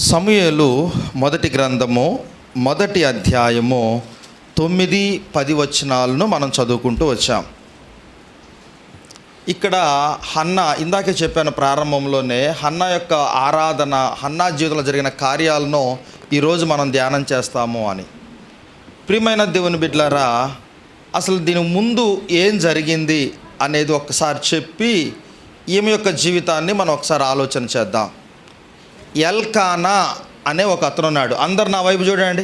సమూయేలు మొదటి గ్రంథము మొదటి అధ్యాయము 9-10 వచనాలను మనం చదువుకుంటూ వచ్చాం. ఇక్కడ హన్నా, ఇందాకే చెప్పాను ప్రారంభంలోనే, హన్నా యొక్క ఆరాధన, హన్నా జీవితంలో జరిగిన కార్యాలను ఈరోజు మనం ధ్యానం చేస్తాము అని. ప్రియమైన దేవుని బిడ్డలారా, అసలు దీని ముందు ఏం జరిగింది అనేది ఒక్కసారి చెప్పి ఈమె యొక్క జీవితాన్ని మనం ఒకసారి ఆలోచన చేద్దాం. ఎల్కానా అనే ఒక అతను ఉన్నాడు. అందరు నా వైపు చూడండి,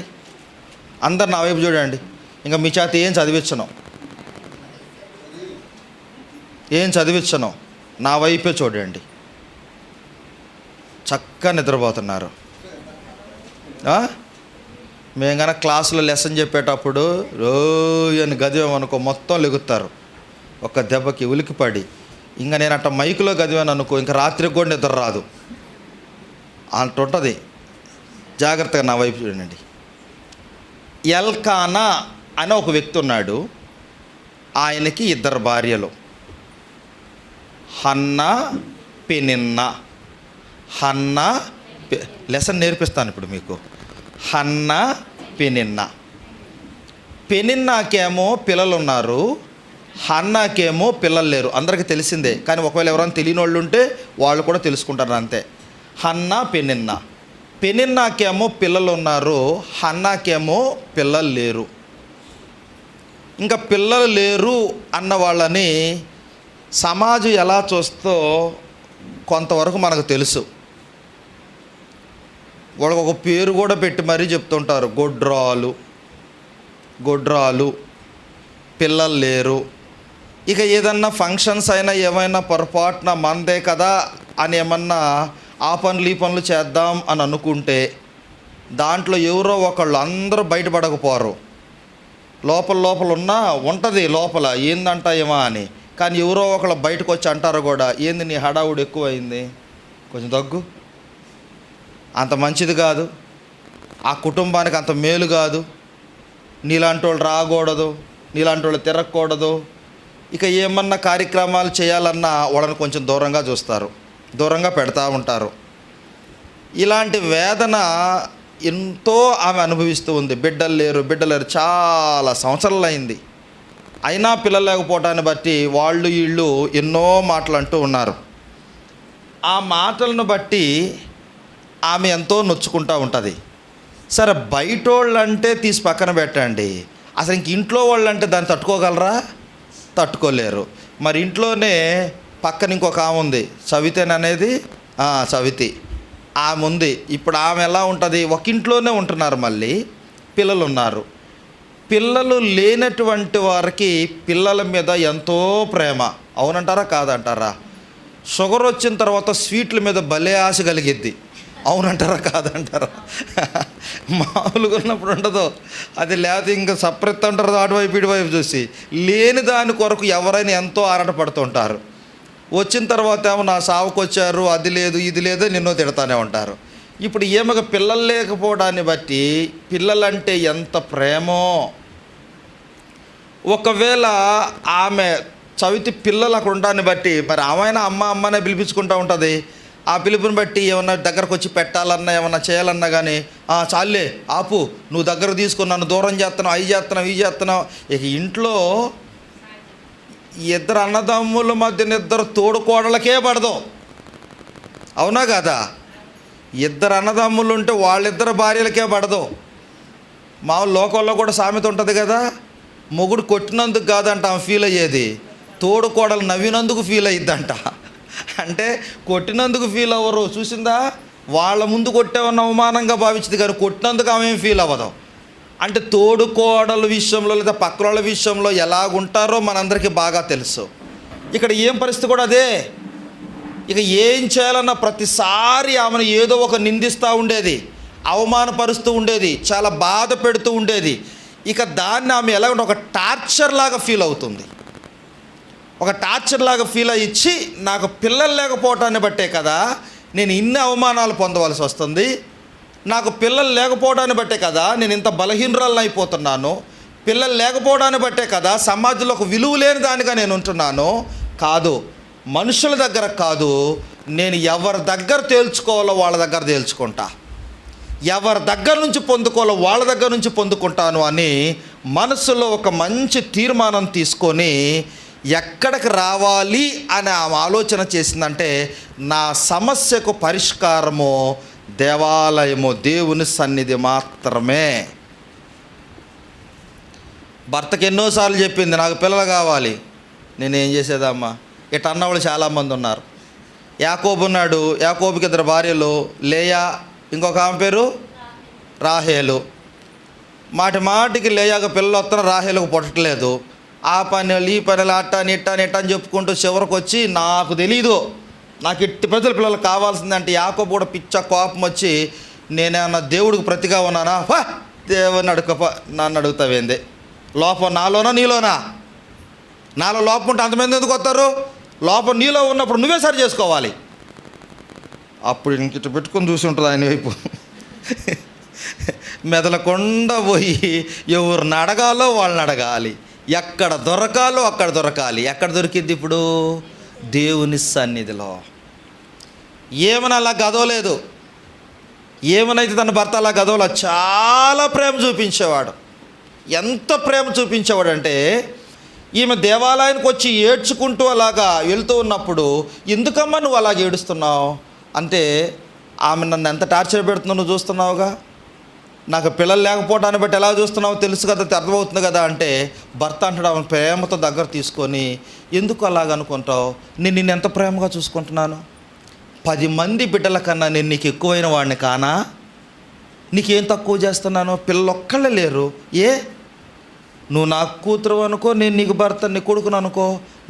అందరు నా వైపు చూడండి. ఇంకా మీ చేత ఏం చదివించను, నా వైపే చూడండి. చక్కగా నిద్రపోతున్నారు. మేము కనుక క్లాసులో లెసన్ చెప్పేటప్పుడు రోజు గదివామనుకో మొత్తం లెగుతారు ఒక దెబ్బకి, ఉలికిపడి. ఇంకా నేను అట్ట మైకులో గదివాను అనుకో, ఇంకా రాత్రికి కూడా నిద్ర రాదు అంటుంటుంది. జాగ్రత్తగా నా వైపు చూడండి. ఎల్కానా అనే ఒక వ్యక్తి ఉన్నాడు. ఆయనకి 2 భార్యలు, హన్నా, పెనిన్నా. లెసన్ నేర్పిస్తాను ఇప్పుడు మీకు. Hannah, Peninnah. పెనిన్నాకేమో పిల్లలు ఉన్నారు, హన్నాకేమో పిల్లలు లేరు. అందరికీ తెలిసిందే, కానీ ఒకవేళ ఎవరైనా తెలియని వాళ్ళు ఉంటే వాళ్ళు కూడా తెలుసుకుంటారు అంతే. హన్నా, పెనిన్నాకేమో పిల్లలు ఉన్నారు, హన్నాకేమో పిల్లలు లేరు. ఇంకా పిల్లలు లేరు అన్న వాళ్ళని సమాజం ఎలా చూస్తో కొంతవరకు మనకు తెలుసు. వాళ్ళకు ఒక పేరు కూడా పెట్టి మరీ చెప్తుంటారు, గొడ్రాలు, పిల్లలు లేరు. ఇక ఏదన్నా ఫంక్షన్స్ అయినా ఏమైనా పొరపాటున మనదే కదా అని ఏమన్నా ఆ పనులు ఈ పనులు చేద్దాం అని అనుకుంటే దాంట్లో ఎవరో ఒకళ్ళు, అందరూ బయటపడకపోరు. లోపల ఉన్నా ఉంటుంది లోపల ఏందంట ఏమా అని. కానీ ఎవరో ఒకళ్ళు బయటకు వచ్చి అంటారు కూడా, ఏంది నీ హడావుడు ఎక్కువైంది, కొంచెం తగ్గు, అంత మంచిది కాదు, ఆ కుటుంబానికి అంత మేలు కాదు, నీలాంటి వాళ్ళు రాకూడదు, నీలాంటి వాళ్ళు తిరగకూడదు. ఇక ఏమన్నా కార్యక్రమాలు చేయాలన్నా వాళ్ళని కొంచెం దూరంగా చూస్తారు, దూరంగా పెడతా ఉంటారు. ఇలాంటి వేదన ఎంతో ఆమె అనుభవిస్తూ ఉంది. బిడ్డలు లేరు చాలా సంవత్సరాలు అయింది. అయినా పిల్లలు లేకపోవటాన్ని బట్టి వాళ్ళు వీళ్ళు ఎన్నో మాటలు అంటూ ఉన్నారు. ఆ మాటలను బట్టి ఆమె ఎంతో నొచ్చుకుంటూ ఉంటుంది. సరే, బయటోళ్ళు అంటే తీసి పక్కన పెట్టండి, అసలు ఇంక ఇంట్లో వాళ్ళు అంటే దాన్ని తట్టుకోగలరా? తట్టుకోలేరు. మరి ఇంట్లోనే పక్కన ఇంకొక ఆమె ఉంది, సవితేననేది, సవితి ఆమె ఉంది. ఇప్పుడు ఆమె ఎలా ఉంటుంది, ఒక ఇంట్లోనే ఉంటున్నారు, మళ్ళీ పిల్లలు ఉన్నారు. పిల్లలు లేనటువంటి వారికి పిల్లల మీద ఎంతో ప్రేమ. అవునంటారా కాదంటారా? షుగర్ వచ్చిన తర్వాత స్వీట్ల మీద భలే ఆశ కలిగిద్ది. అవునంటారా కాదంటారా? మామూలుగా ఉన్నప్పుడు ఉండదు అది, లేకపోతే ఇంకా సపరేట్ అంటారు అటువైపు ఇటువైపు చూసి. లేని దాని కొరకు ఎవరైనా ఎంతో ఆరాటపడుతుంటారు. వచ్చిన తర్వాత ఏమో నా సావుకు వచ్చారు, అది లేదు ఇది లేదు నిన్నో తిడతానే ఉంటారు. ఇప్పుడు ఏమగా పిల్లలు లేకపోవడాన్ని బట్టి పిల్లలంటే ఎంత ప్రేమో. ఒకవేళ ఆమె చవితి పిల్లలు అక్కడ ఉండడాన్ని బట్టి మరి ఆమె అమ్మనే పిలిపించుకుంటూ ఉంటుంది. ఆ పిలుపుని బట్టి ఏమన్నా దగ్గరకు వచ్చి పెట్టాలన్నా ఏమన్నా చేయాలన్నా కానీ, చాలే ఆపు, నువ్వు దగ్గరకు తీసుకుని నన్ను దూరం చేస్తున్నావు, అవి చేస్తున్నావు. ఇక ఇంట్లో 2 అన్నదమ్ముల మధ్యన 2 తోడుకోడలకే పడదు. అవునా కదా? 2 అన్నదమ్ములు ఉంటే వాళ్ళిద్దరు భార్యలకే పడదు. మామూలు లోకంలో కూడా సామెత ఉంటుంది కదా, మొగుడు కొట్టినందుకు కాదంట ఆమె ఫీల్ అయ్యేది, తోడుకోడలు నవ్వినందుకు ఫీల్ అయ్యిద్దంట. అంటే కొట్టినందుకు ఫీల్ అవ్వరు, చూసిందా? వాళ్ళ ముందు కొట్టేవన్న అవమానంగా భావించింది, కానీ కొట్టినందుకు ఆమె ఏం ఫీల్ అవ్వదు. అంటే తోడుకోడల విషయంలో లేదా పక్కల వాళ్ళ విషయంలో ఎలాగుంటారో మనందరికీ బాగా తెలుసు. ఇక్కడ ఏం పరిస్థితి కూడా అదే. ఇక ఏం చేయాలన్న ప్రతిసారి ఆమెను ఏదో ఒక నిందిస్తూ ఉండేది, అవమానపరుస్తూ ఉండేది, చాలా బాధ పెడుతూ ఉండేది. ఇక దాన్ని ఆమె ఎలాగంటే ఒక టార్చర్ లాగా ఫీల్ అవుతుంది. ఒక టార్చర్ లాగా ఫీల్ అయ్యి, నాకు పిల్లలు లేకపోవటాన్ని బట్టే కదా నేను ఇన్ని అవమానాలు పొందవలసి వస్తుంది, నాకు పిల్లలు లేకపోవడాన్ని బట్టే కదా నేను ఇంత బలహీనరాలను అయిపోతున్నాను, పిల్లలు లేకపోవడాన్ని బట్టే కదా సమాజంలో ఒక విలువ లేని దానిగా నేను ఉంటున్నాను. కాదు, మనుషుల దగ్గర కాదు, నేను ఎవరి దగ్గర తేల్చుకోవాలో వాళ్ళ దగ్గర తేల్చుకుంటా. ఎవరి దగ్గర నుంచి పొందుకోవాలో వాళ్ళ దగ్గర నుంచి పొందుకుంటాను అని మనసులో ఒక మంచి తీర్మానం తీసుకొని ఎక్కడికి రావాలి అని ఆమె ఆలోచన చేసిందంటే, నా సమస్యకు పరిష్కారము దేవాలయము, దేవుని సన్నిధి మాత్రమే. భర్తకి ఎన్నోసార్లు చెప్పింది, నాకు పిల్లలు కావాలి. నేనేం చేసేదమ్మా? ఇట్లా అన్నవాళ్ళు చాలామంది ఉన్నారు. యాకోబు ఉన్నాడు, యాకోబుకి 2 భార్యలు, లేయా, ఇంకొక ఆమె పేరు రాహేలు. మాటికి లేయాకు పిల్లలు వస్తున్న, రాహేలకు పుట్టట్లేదు. ఆ పనులు ఈ పనులు అట్టని ఇట్టని చెప్పుకుంటూ చివరికి వచ్చి, నాకు తెలీదు, నాకు ఇట్టి పిల్లలు కావాల్సిందంటే యాకోబు కూడా పిచ్చ కోపం వచ్చి, నేనేమన్నా దేవుడికి ప్రతిగా ఉన్నానా? దేవుని నన్ను అడుగుతావేంది? లోపం నాలోనా నీలోనా? నాలో లోపం ఉంటే అంతమంది ఎందుకు వస్తారు? లోపం నీలో ఉన్నప్పుడు నువ్వే సరి చేసుకోవాలి. అప్పుడు ఇంకిట పెట్టుకొని చూసి ఉంటుంది ఆయన వైపు. మెదలకుండా పోయి ఎవరిని అడగాలో వాళ్ళని అడగాలి, ఎక్కడ దొరకాలో అక్కడ దొరకాలి. ఎక్కడ దొరికింది ఇప్పుడు? దేవుని సన్నిధిలో. ఏమని అలా గదవలేదు, ఏమనైతే తన భర్త అలా గదవలా, చాలా ప్రేమ చూపించేవాడు. ఎంత ప్రేమ చూపించేవాడు అంటే, ఈమె దేవాలయానికి వచ్చి ఏడ్చుకుంటూ అలాగా వెళ్తూ ఉన్నప్పుడు, ఎందుకమ్మా నువ్వు అలాగ ఏడుస్తున్నావు అంటే, ఆమె నన్ను ఎంత టార్చర్ పెడుతున్నావు నువ్వు చూస్తున్నావుగా, నాకు పిల్లలు లేకపోవటాన్ని బట్టి ఎలా చూస్తున్నావో తెలుసు కదా, అర్థమవుతుంది కదా అంటే, భర్త అంటాడు ఆమె ప్రేమతో దగ్గర తీసుకొని, ఎందుకు అలాగ అనుకుంటావు? నేను నిన్ను ఎంత ప్రేమగా చూసుకుంటున్నాను. 10 మంది బిడ్డల కన్నా నేను నీకు ఎక్కువైన వాడిని కానా? నీకేం తక్కువ చేస్తున్నాను? పిల్లలు ఒక్కళ్ళే లేరు. నువ్వు నాకు కూతురు అనుకో, నేను నీకు భర్త, నీ కొడుకును అనుకో,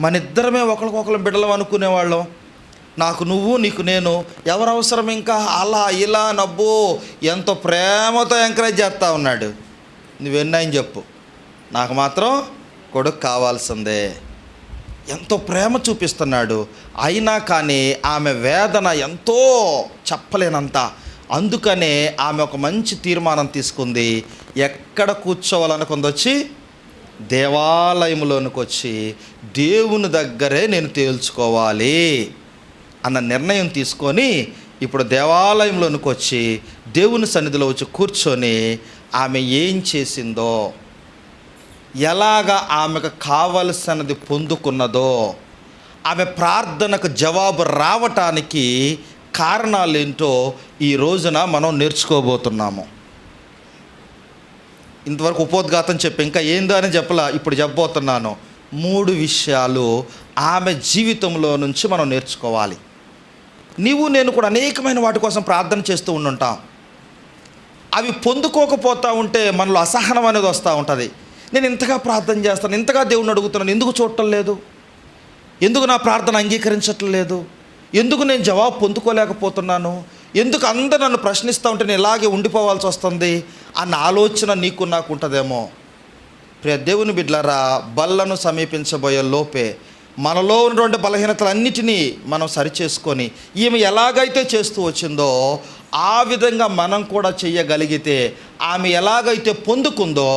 మన ఇద్దరమే ఒకరికొకరు బిడ్డలం అనుకునేవాళ్ళం. నాకు నువ్వు, నీకు నేను, ఎవరు అవసరం ఇంకా? అలా ఇలా నవ్వు ఎంతో ప్రేమతో ఎంకరేజ్ చేస్తూ ఉన్నాడు. నువ్వెన్నాయని చెప్పు, నాకు మాత్రం కొడుకు కావాల్సిందే. ఎంతో ప్రేమ చూపిస్తున్నాడు. అయినా కానీ ఆమె వేదన ఎంతో చెప్పలేనంత. అందుకనే ఆమె ఒక మంచి తీర్మానం తీసుకుంది. ఎక్కడ కూర్చోవాలనుకుంది? వచ్చి దేవాలయంలోనికి వచ్చి దేవుని దగ్గరే నేను తేల్చుకోవాలి అన్న నిర్ణయం తీసుకొని, ఇప్పుడు దేవాలయంలోనికి వచ్చి దేవుని సన్నిధిలో వచ్చి కూర్చొని ఆమె ఏం చేసిందో, ఎలాగ ఆమెకు కావలసినది పొందుకున్నదో, ఆమె ప్రార్థనకు జవాబు రావటానికి కారణాలేంటో ఈ రోజున మనం నేర్చుకోబోతున్నాము. ఇంతవరకు ఉపోద్ఘాతం చెప్పి ఇంకా ఏందో అని చెప్పలా, ఇప్పుడు చెప్పబోతున్నాను. 3 విషయాలు ఆమె జీవితంలో నుంచి మనం నేర్చుకోవాలి. నీవు నేను కూడా అనేకమైన వాటి కోసం ప్రార్థన చేస్తూ ఉండుంటాం. అవి పొందుకోకపోతూ ఉంటే మనలో అసహనం అనేది వస్తూ ఉంటుంది. నేను ఇంతగా ప్రార్థన చేస్తాను, ఇంతగా దేవుణ్ణి అడుగుతున్నాను, ఎందుకు చూడటం లేదు? ఎందుకు నా ప్రార్థన అంగీకరించట్లేదు? ఎందుకు నేను జవాబు పొందుకోలేకపోతున్నాను? ఎందుకు అందరూ నన్ను ప్రశ్నిస్తూ ఉంటే నేను ఇలాగే ఉండిపోవాల్సి వస్తుంది అన్న ఆలోచన నీకు నాకు ఉంటుందేమో. ప్రియ దేవుని బిడ్డలారా, బల్లను సమీపించబోయే లోపే మనలో ఉన్నటువంటి బలహీనతలన్నిటినీ మనం సరిచేసుకొని, ఈమె ఎలాగైతే చేస్తూ వచ్చిందో ఆ విధంగా మనం కూడా చేయగలిగితే, ఆమె ఎలాగైతే పొందుకుందో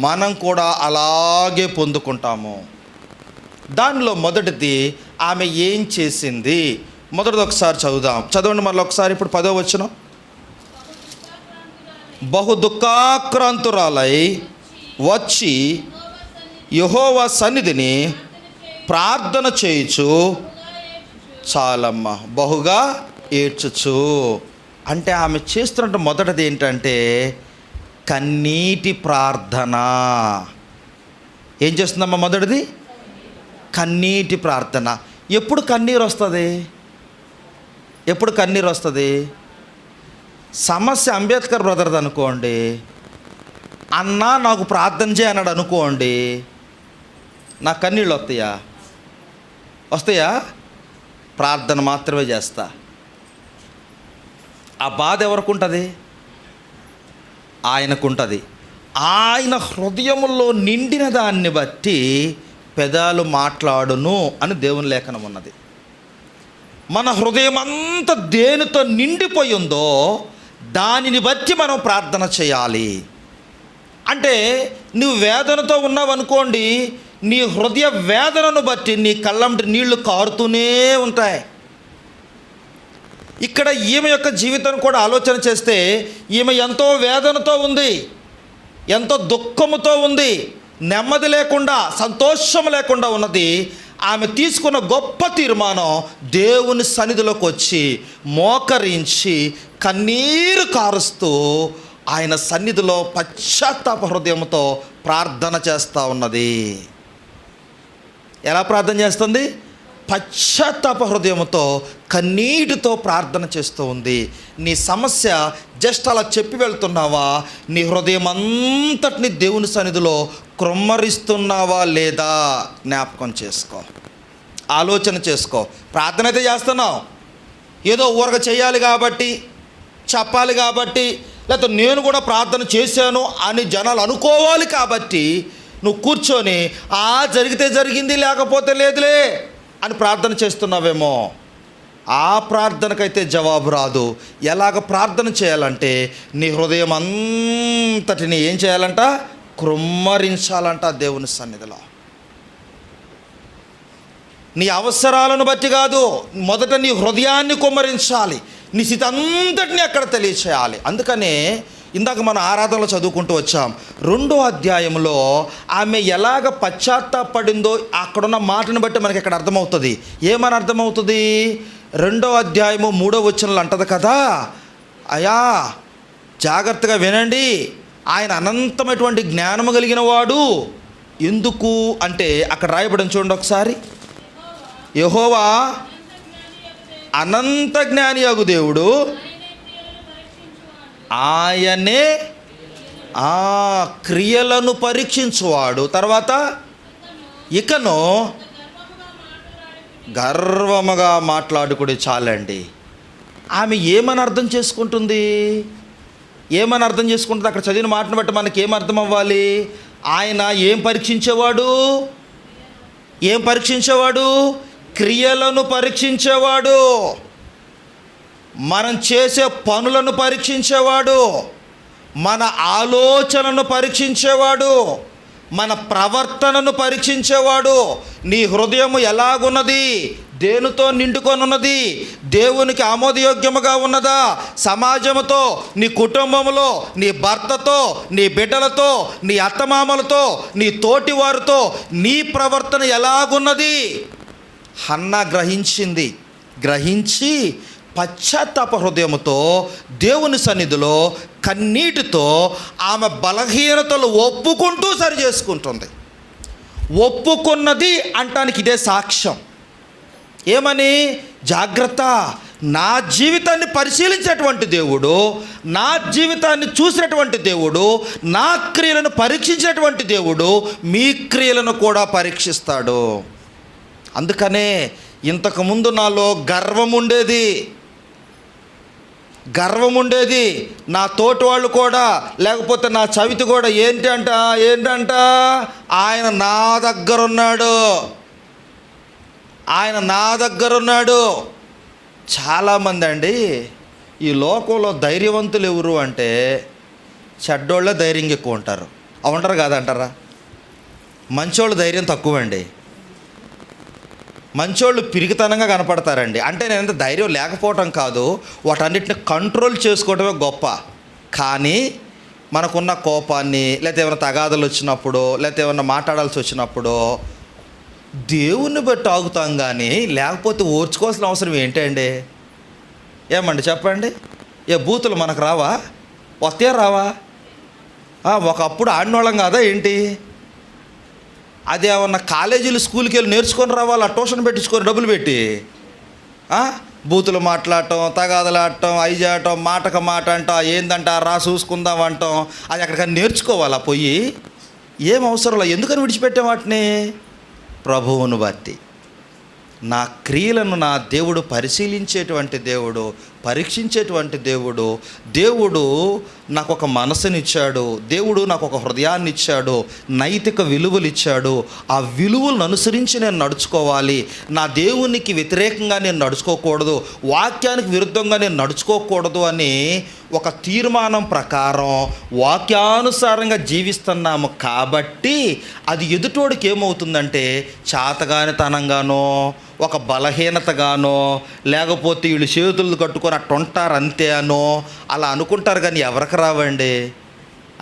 మనం కూడా అలాగే పొందుకుంటాము. దానిలో మొదటిది ఆమె ఏం చేసింది. మొదటిది ఒకసారి చదవండి మళ్ళీ ఒకసారి. ఇప్పుడు 10వ వచనం. బహు దుఃఖాక్రాంతురాలై వచ్చి యెహోవా సన్నిధిని ప్రార్థన చేయుచు, చాలమ్మ, బహుగా ఏడ్చుచు. అంటే ఆమె చేస్తున్న మొదటిది ఏంటంటే కన్నీటి ప్రార్థన. ఏం చేస్తుందమ్మా? మొదటిది కన్నీటి ప్రార్థన. ఎప్పుడు కన్నీరు వస్తుంది? ఎప్పుడు కన్నీరు వస్తుంది? సమస్య అంబేద్కర్ బ్రదర్ది అనుకోండి, అన్నా నాకు ప్రార్థన చేయి అన్నాడు అనుకోండి, నాకు కన్నీళ్ళు వస్తాయా? ప్రార్థన మాత్రమే చేస్తా. ఆ బాధ ఎవరికి ఉంటుంది? ఆయనకుంటుంది. ఆయన హృదయములో నిండిన దాన్ని బట్టి పెదాలు మాట్లాడును అని దేవుని లేఖనం ఉన్నది. మన హృదయం అంతా దేనితో నిండిపోయి ఉందో దానిని బట్టి మనం ప్రార్థన చేయాలి. అంటే నువ్వు వేదనతో ఉన్నావు అనుకోండి, నీ హృదయ వేదనను బట్టి నీ కళ్ళంటి నీళ్లు కారుతూనే ఉంటాయి. ఇక్కడ ఈమె యొక్క జీవితం కూడా ఆలోచన చేస్తే ఈమె ఎంతో వేదనతో ఉంది, ఎంతో దుఃఖముతో ఉంది, నెమ్మది లేకుండా, సంతోషం లేకుండా ఉన్నది. ఆమె తీసుకున్న గొప్ప తీర్మానం దేవుని సన్నిధిలోకి వచ్చి మోకరించి కన్నీరు కారుస్తూ ఆయన సన్నిధిలో పశ్చాత్తాప హృదయంతో ప్రార్థన చేస్తూ ఉన్నది. ఎలా ప్రార్థన చేస్తుంది? పశ్చాత్తాప హృదయంతో కన్నీటితో ప్రార్థన చేస్తూ ఉంది. నీ సమస్య జస్ట్ అలా చెప్పి వెళ్తున్నావా? నీ హృదయం అంతటిని దేవుని సన్నిధిలో కృమ్మరిస్తున్నావా లేదా జ్ఞాపకం చేసుకో, ఆలోచన చేసుకో. ప్రార్థన అయితే చేస్తున్నావు, ఏదో ఊరక చేయాలి కాబట్టి, చెప్పాలి కాబట్టి, లేకపోతే నేను కూడా ప్రార్థన చేశాను అని జనాలు అనుకోవాలి కాబట్టి నువ్వు కూర్చొని జరిగితే జరిగింది లేకపోతే లేదులే అని ప్రార్థన చేస్తున్నావేమో. ఆ ప్రార్థనకైతే జవాబు రాదు. ఎలాగ ప్రార్థన చేయాలంటే నీ హృదయం అంతటిని ఏం చేయాలంట? కృమ్మరించాలంట దేవుని సన్నిధిలో. నీ అవసరాలను బట్టి కాదు, మొదట నీ హృదయాన్ని కుమ్మరించాలి, నీ స్థితి అంతటిని అక్కడ తెలియచేయాలి. అందుకనే ఇందాక మనం ఆరాధనలో చదువుకుంటూ వచ్చాం. 2వ అధ్యాయంలో ఆమె ఎలాగ పశ్చాత్తాపడిందో అక్కడున్న మాటను బట్టి మనకి ఇక్కడ అర్థమవుతుంది. ఏమని అర్థమవుతుంది? 2వ అధ్యాయము 3వ వచనంలో అంటది కదా, అయ్యా జాగ్రత్తగా వినండి, ఆయన అనంతమైనటువంటి జ్ఞానము కలిగిన వాడు. ఎందుకు అంటే అక్కడ రాయబడిన చూడండి ఒకసారి, యెహోవా అనంత జ్ఞానియగు దేవుడు, ఆయనే క్రియలను పరీక్షించువాడు. తర్వాత ఇకను గర్వముగా మాట్లాడుకుడి. చాలండి. ఆమె ఏమని అర్థం చేసుకుంటుంది? ఏమని అర్థం చేసుకుంటుంది? అక్కడ చదివిన మాటను బట్టి మనకి ఏం అర్థం అవ్వాలి? ఆయన ఏం పరీక్షించేవాడు? ఏం పరీక్షించేవాడు? క్రియలను పరీక్షించేవాడు, మనం చేసే పనులను పరీక్షించేవాడు, మన ఆలోచనను పరీక్షించేవాడు, మన ప్రవర్తనను పరీక్షించేవాడు. నీ హృదయము ఎలాగున్నది? దేనితో నిండుకొని ఉన్నది? దేవునికి ఆమోదయోగ్యముగా ఉన్నదా? సమాజముతో, నీ కుటుంబంలో, నీ భర్తతో, నీ బిడ్డలతో, నీ అత్తమామలతో, నీ తోటి వారితో నీ ప్రవర్తన ఎలాగున్నది? హన్నా గ్రహించి పశ్చాత్తాప హృదయముతో దేవుని సన్నిధిలో కన్నీటితో ఆమె బలహీనతలు ఒప్పుకుంటూ సరి చేసుకుంటుంది. ఒప్పుకున్నది అంటానికి ఇదే సాక్ష్యం. ఏమని? జాగ్రత్త, నా జీవితాన్ని పరిశీలించేటువంటి దేవుడు, నా జీవితాన్ని చూసినటువంటి దేవుడు, నా క్రియలను పరీక్షించేటువంటి దేవుడు మీ క్రియలను కూడా పరీక్షిస్తాడు. అందుకనే ఇంతకుముందు నాలో గర్వం ఉండేది. నా తోటి వాళ్ళు కూడా, లేకపోతే నా చవితి కూడా ఏంటంట ఆయన నా దగ్గరున్నాడు. చాలామంది అండి ఈ లోకంలో ధైర్యవంతులు ఎవరు అంటే చెడ్డోళ్ళే ధైర్యం ఎక్కువ ఉంటారు. అవంటారు కాదంటారా? మంచోళ్ళు ధైర్యం తక్కువ అండి. మంచోళ్ళు పిరికితనంగా కనపడతారండి. అంటే నేను ఎంత ధైర్యం లేకపోవటం కాదు, వాటన్నిటిని కంట్రోల్ చేసుకోవడమే గొప్ప. కానీ మనకున్న కోపాన్ని, లేకపోతే ఏమైనా తగాదలు వచ్చినప్పుడు, లేకపోతే ఏమైనా మాట్లాడాల్సి వచ్చినప్పుడు దేవుణ్ణి బట్టి ఆగుతాం, కానీ లేకపోతే ఓర్చుకోవాల్సిన అవసరం ఏంటండి? ఏమండి చెప్పండి? బూతులు మనకు రావా? వస్తే రావా? ఒకప్పుడు ఆడినోళ్ళం కాదా ఏంటి? అది ఏమన్నా కాలేజీలు స్కూల్కి వెళ్ళి నేర్చుకొని రావాలా? ట్యూషన్ పెట్టించుకొని డబ్బులు పెట్టి బూతులు మాట్లాడటం, తగాదలాడటం, ఐజాటం, మాటక మాట అంట, ఏందంట రా చూసుకుందాం అంటాం. అది ఎక్కడికైనా నేర్చుకోవాలా? పోయి ఏం అవసరంలో ఎందుకని విడిచిపెట్టాం వాటిని? ప్రభువును బట్టి. నా క్రియలను నా దేవుడు పరిశీలించేటువంటి దేవుడు, పరీక్షించేటువంటి దేవుడు. దేవుడు నాకు ఒక మనసునిచ్చాడు, దేవుడు నాకు ఒక హృదయాన్ని ఇచ్చాడు, నైతిక విలువలు ఇచ్చాడు. ఆ విలువలను అనుసరించి నేను నడుచుకోవాలి. నా దేవునికి వ్యతిరేకంగా నేను నడుచుకోకూడదు, వాక్యానికి విరుద్ధంగా నేను నడుచుకోకూడదు అని ఒక తీర్మానం ప్రకారం వాక్యానుసారంగా జీవిస్తున్నాము. కాబట్టి అది ఎదుటోడికి ఏమవుతుందంటే చాతగానితనంగానో, ఒక బలహీనతగానో, లేకపోతే వీళ్ళు చేతులు కట్టుకొని అట్టు ఉంటారు అంతే అనో అలా అనుకుంటారు. కానీ ఎవరికి రావండి?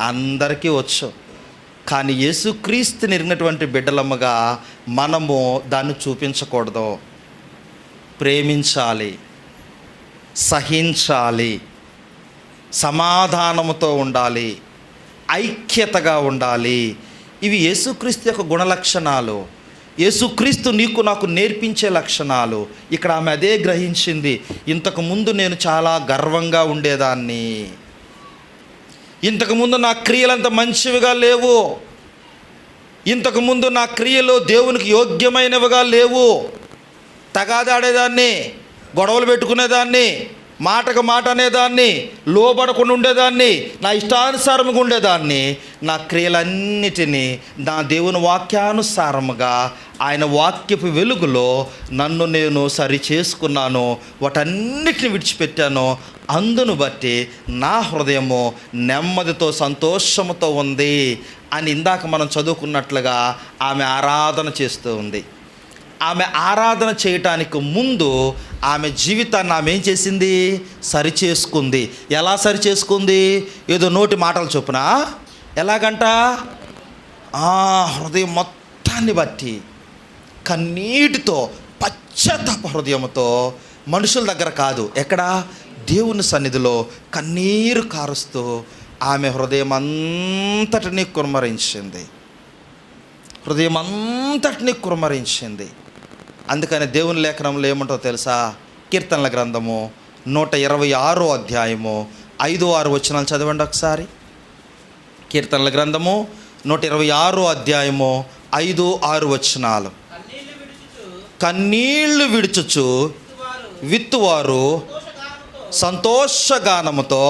అందరికీ వచ్చు. కానీ యేసుక్రీస్తుని ఎరిగినటువంటి బిడ్డలమ్మగా మనము దాన్ని చూపించకూడదు. ప్రేమించాలి, సహించాలి, సమాధానముతో ఉండాలి, ఐక్యతగా ఉండాలి. ఇవి యేసుక్రీస్తు యొక్క గుణలక్షణాలు. యేసుక్రీస్తు నీకు నాకు నేర్పించే లక్షణాలు. ఇక్కడ ఆమె అదే గ్రహించింది. ఇంతకుముందు నేను చాలా గర్వంగా ఉండేదాన్ని, ఇంతకుముందు నా క్రియలంత మంచివిగా లేవు, ఇంతకుముందు నా క్రియలు దేవునికి యోగ్యమైనవిగా లేవు, తగాదాడేదాన్ని, గొడవలు పెట్టుకునేదాన్ని, మాటకు మాట అనేదాన్ని, లోబడకుండా ఉండేదాన్ని, నా ఇష్టానుసారముగా ఉండేదాన్ని. నా క్రియలన్నిటినీ నా దేవుని వాక్యానుసారముగా ఆయన వాక్యపు వెలుగులో నన్ను నేను సరి చేసుకున్నాను, వాటన్నిటిని విడిచిపెట్టాను. అందును బట్టి నా హృదయము నెమ్మదితో సంతోషముతో ఉంది అని ఇందాక మనం చదువుకున్నట్లుగా ఆమె ఆరాధన చేస్తూ ఉంది. ఆమె ఆరాధన చేయటానికి ముందు ఆమె జీవితాన్ని ఆమె ఏం చేసింది? సరి చేసుకుంది. ఎలా సరి చేసుకుంది? ఏదో నోటి మాటలు చొప్పున ఎలాగంట? హృదయం మొత్తాన్ని బట్టి కన్నీటితో పశ్చాత్తాప హృదయంతో, మనుషుల దగ్గర కాదు, ఎక్కడ? దేవుని సన్నిధిలో కన్నీరు కారుస్తూ ఆమె హృదయం అంతటినీ కుమ్మరించింది. హృదయం అంతటినీ కుమ్మరించింది. అందుకని దేవుని లేఖనంలో ఏమంటో తెలుసా? కీర్తనల గ్రంథము 126 అధ్యాయము 5-6 వచనాలు చదవండి ఒకసారి. కీర్తనల గ్రంథము 126 అధ్యాయము 5-6 వచనాలు. కన్నీళ్లు విడుచుచు విత్తువారు సంతోషగానముతో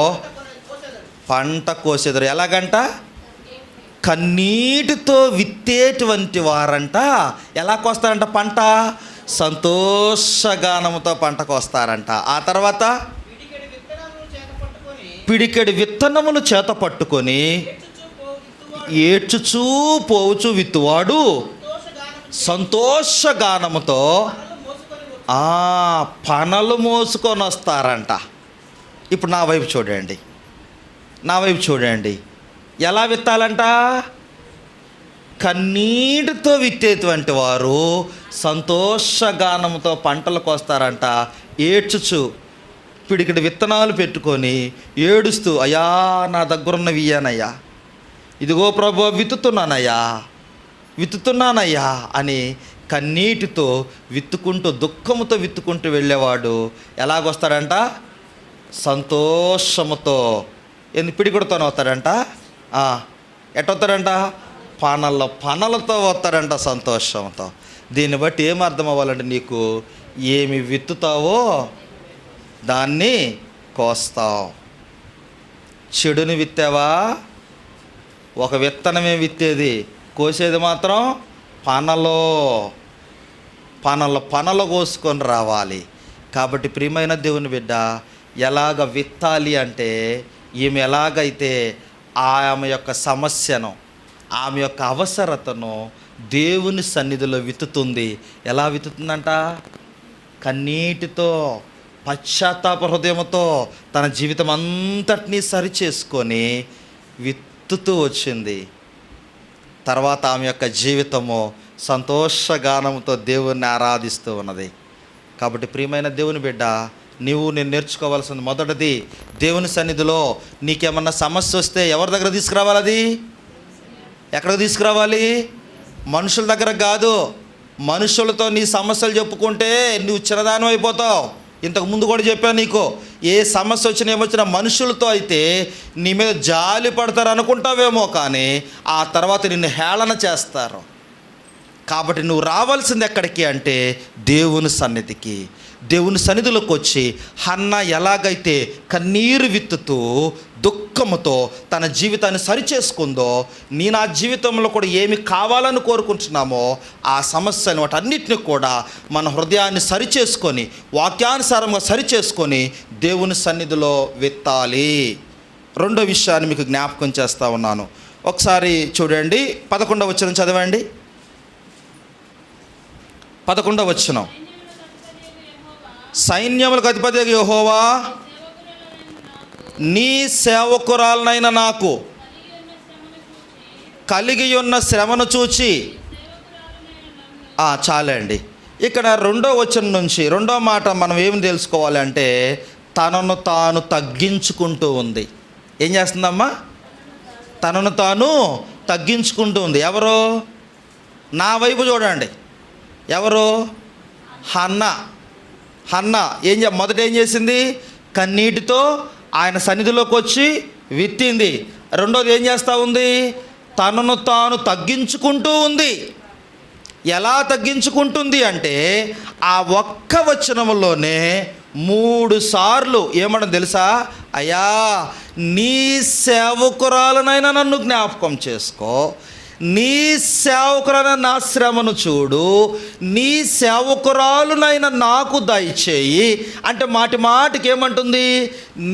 పంట కోసెదరు. ఎలాగంట? కన్నీటితో విత్తేటువంటి వారంట ఎలా కోస్తారంట పంట? సంతోషగానముతో పంట కోస్తారంట. ఆ తర్వాత పిడికెడి విత్తనములు చేత పట్టుకొని ఏడ్చుచూ పోవుచు విత్తువాడు సంతోషగానముతో పనలు మోసుకొని వస్తారంట. ఇప్పుడు నా వైపు చూడండి, నా వైపు చూడండి. ఎలా విత్తాలంట? కన్నీటితో విత్తేటువంటి వారు సంతోషగానంతో పంటలకు వస్తారంట. ఏడ్చుచు పిడికిడి విత్తనాలు పెట్టుకొని ఏడుస్తూ, అయ్యా నా దగ్గరున్నవి ఇయ్యానయ్యా, ఇదిగో ప్రభు విత్తుతున్నానయ్యా అని కన్నీటితో విత్తుకుంటూ, దుఃఖముతో విత్తుకుంటూ వెళ్ళేవాడు ఎలాగొస్తాడంట? సంతోషముతో. పిడిగుడుతోనే వస్తాడంట. ఎట్టొస్తాడంట? పనలతో వస్తాడంట, సంతోషంతో. దీన్ని బట్టి ఏమర్థం అవ్వాలంటే, నీకు ఏమి విత్తుతావో దాన్ని కోస్తావు. చెడుని విత్తావా? ఒక విత్తనమే విత్తేది, కోసేది మాత్రం పనలు కోసుకొని రావాలి. కాబట్టి ప్రియమైన దేవుని బిడ్డ, ఎలాగ విత్తాలి అంటే, ఈమె ఎలాగైతే ఆమె యొక్క సమస్యను, ఆమె యొక్క అవసరతను దేవుని సన్నిధిలో విత్తుతుంది. ఎలా విత్తుతుందంట? కన్నీటితో, పశ్చాత్తాప హృదయంతో తన జీవితం అంతటినీ సరి చేసుకొని విత్తుతూ వచ్చింది. తర్వాత ఆమె యొక్క జీవితము సంతోషగానంతో దేవుణ్ణి ఆరాధిస్తూ ఉన్నది. కాబట్టి ప్రియమైన దేవుని బిడ్డ, నేను నేర్చుకోవాల్సింది మొదటిది, దేవుని సన్నిధిలో నీకేమన్నా సమస్య వస్తే ఎవరి దగ్గర తీసుకురావాలి? అది ఎక్కడికి తీసుకురావాలి? మనుషుల దగ్గర కాదు. మనుషులతో నీ సమస్యలు చెప్పుకుంటే నువ్వు చిన్నదానం అయిపోతావు. ఇంతకుముందు కూడా చెప్పాను నీకు, ఏ సమస్య వచ్చినా ఏమొచ్చినా మనుషులతో అయితే నీ మీద జాలి పడతారు అనుకుంటావేమో, కానీ ఆ తర్వాత నిన్ను హేళన చేస్తారు. కాబట్టి నువ్వు రావాల్సింది ఎక్కడికి అంటే దేవుని సన్నిధికి. దేవుని సన్నిధిలోకి వచ్చి హన్నా ఎలాగైతే కన్నీరు విత్తుతూ దుఃఖముతో తన జీవితాన్ని సరిచేసుకుందో, నీ నా జీవితంలో కూడా ఏమి కావాలని కోరుకుంటున్నామో ఆ సమస్యను వాటన్నిటిని కూడా మన హృదయాన్ని సరిచేసుకొని, వాక్యానుసారంగా సరిచేసుకొని దేవుని సన్నిధిలో విత్తాలి. రెండో విషయాన్ని మీకు జ్ఞాపకం చేస్తూ ఉన్నాను. ఒకసారి చూడండి, 11వ వచనం చదవండి. 11వ వచనం. సైన్యములకు అధిపతి యెహోవా నీ సేవకురాలనైన నాకు కలిగి ఉన్న శ్రమను చూచి చాలండి. ఇక్కడ రెండో వచనం నుంచి రెండో మాట మనం ఏమి తెలుసుకోవాలంటే తనను తాను తగ్గించుకుంటూ ఉంది. ఏం చేస్తుందమ్మా? తనను తాను తగ్గించుకుంటూ ఉంది. ఎవరు? నా వైపు చూడండి. ఎవరు? హన్నా మొదట ఏం చేసింది? కన్నీటితో ఆయన సన్నిధిలోకి వచ్చి విత్తింది. రెండోది ఏం చేస్తూ ఉంది? తనను తాను తగ్గించుకుంటూ ఉంది. ఎలా తగ్గించుకుంటుంది అంటే ఆ ఒక్క వచనంలోనే 3 సార్లు ఏమన్నా తెలుసా? అయ్యా, నీ సేవకురాలనైనా నన్ను జ్ఞాపకం చేసుకో, నీ సేవకురాలైన నా శ్రమను చూడు, నీ సేవకురాలునైనా నాకు దయచేయి అంటే మాటి మాటికి ఏమంటుంది?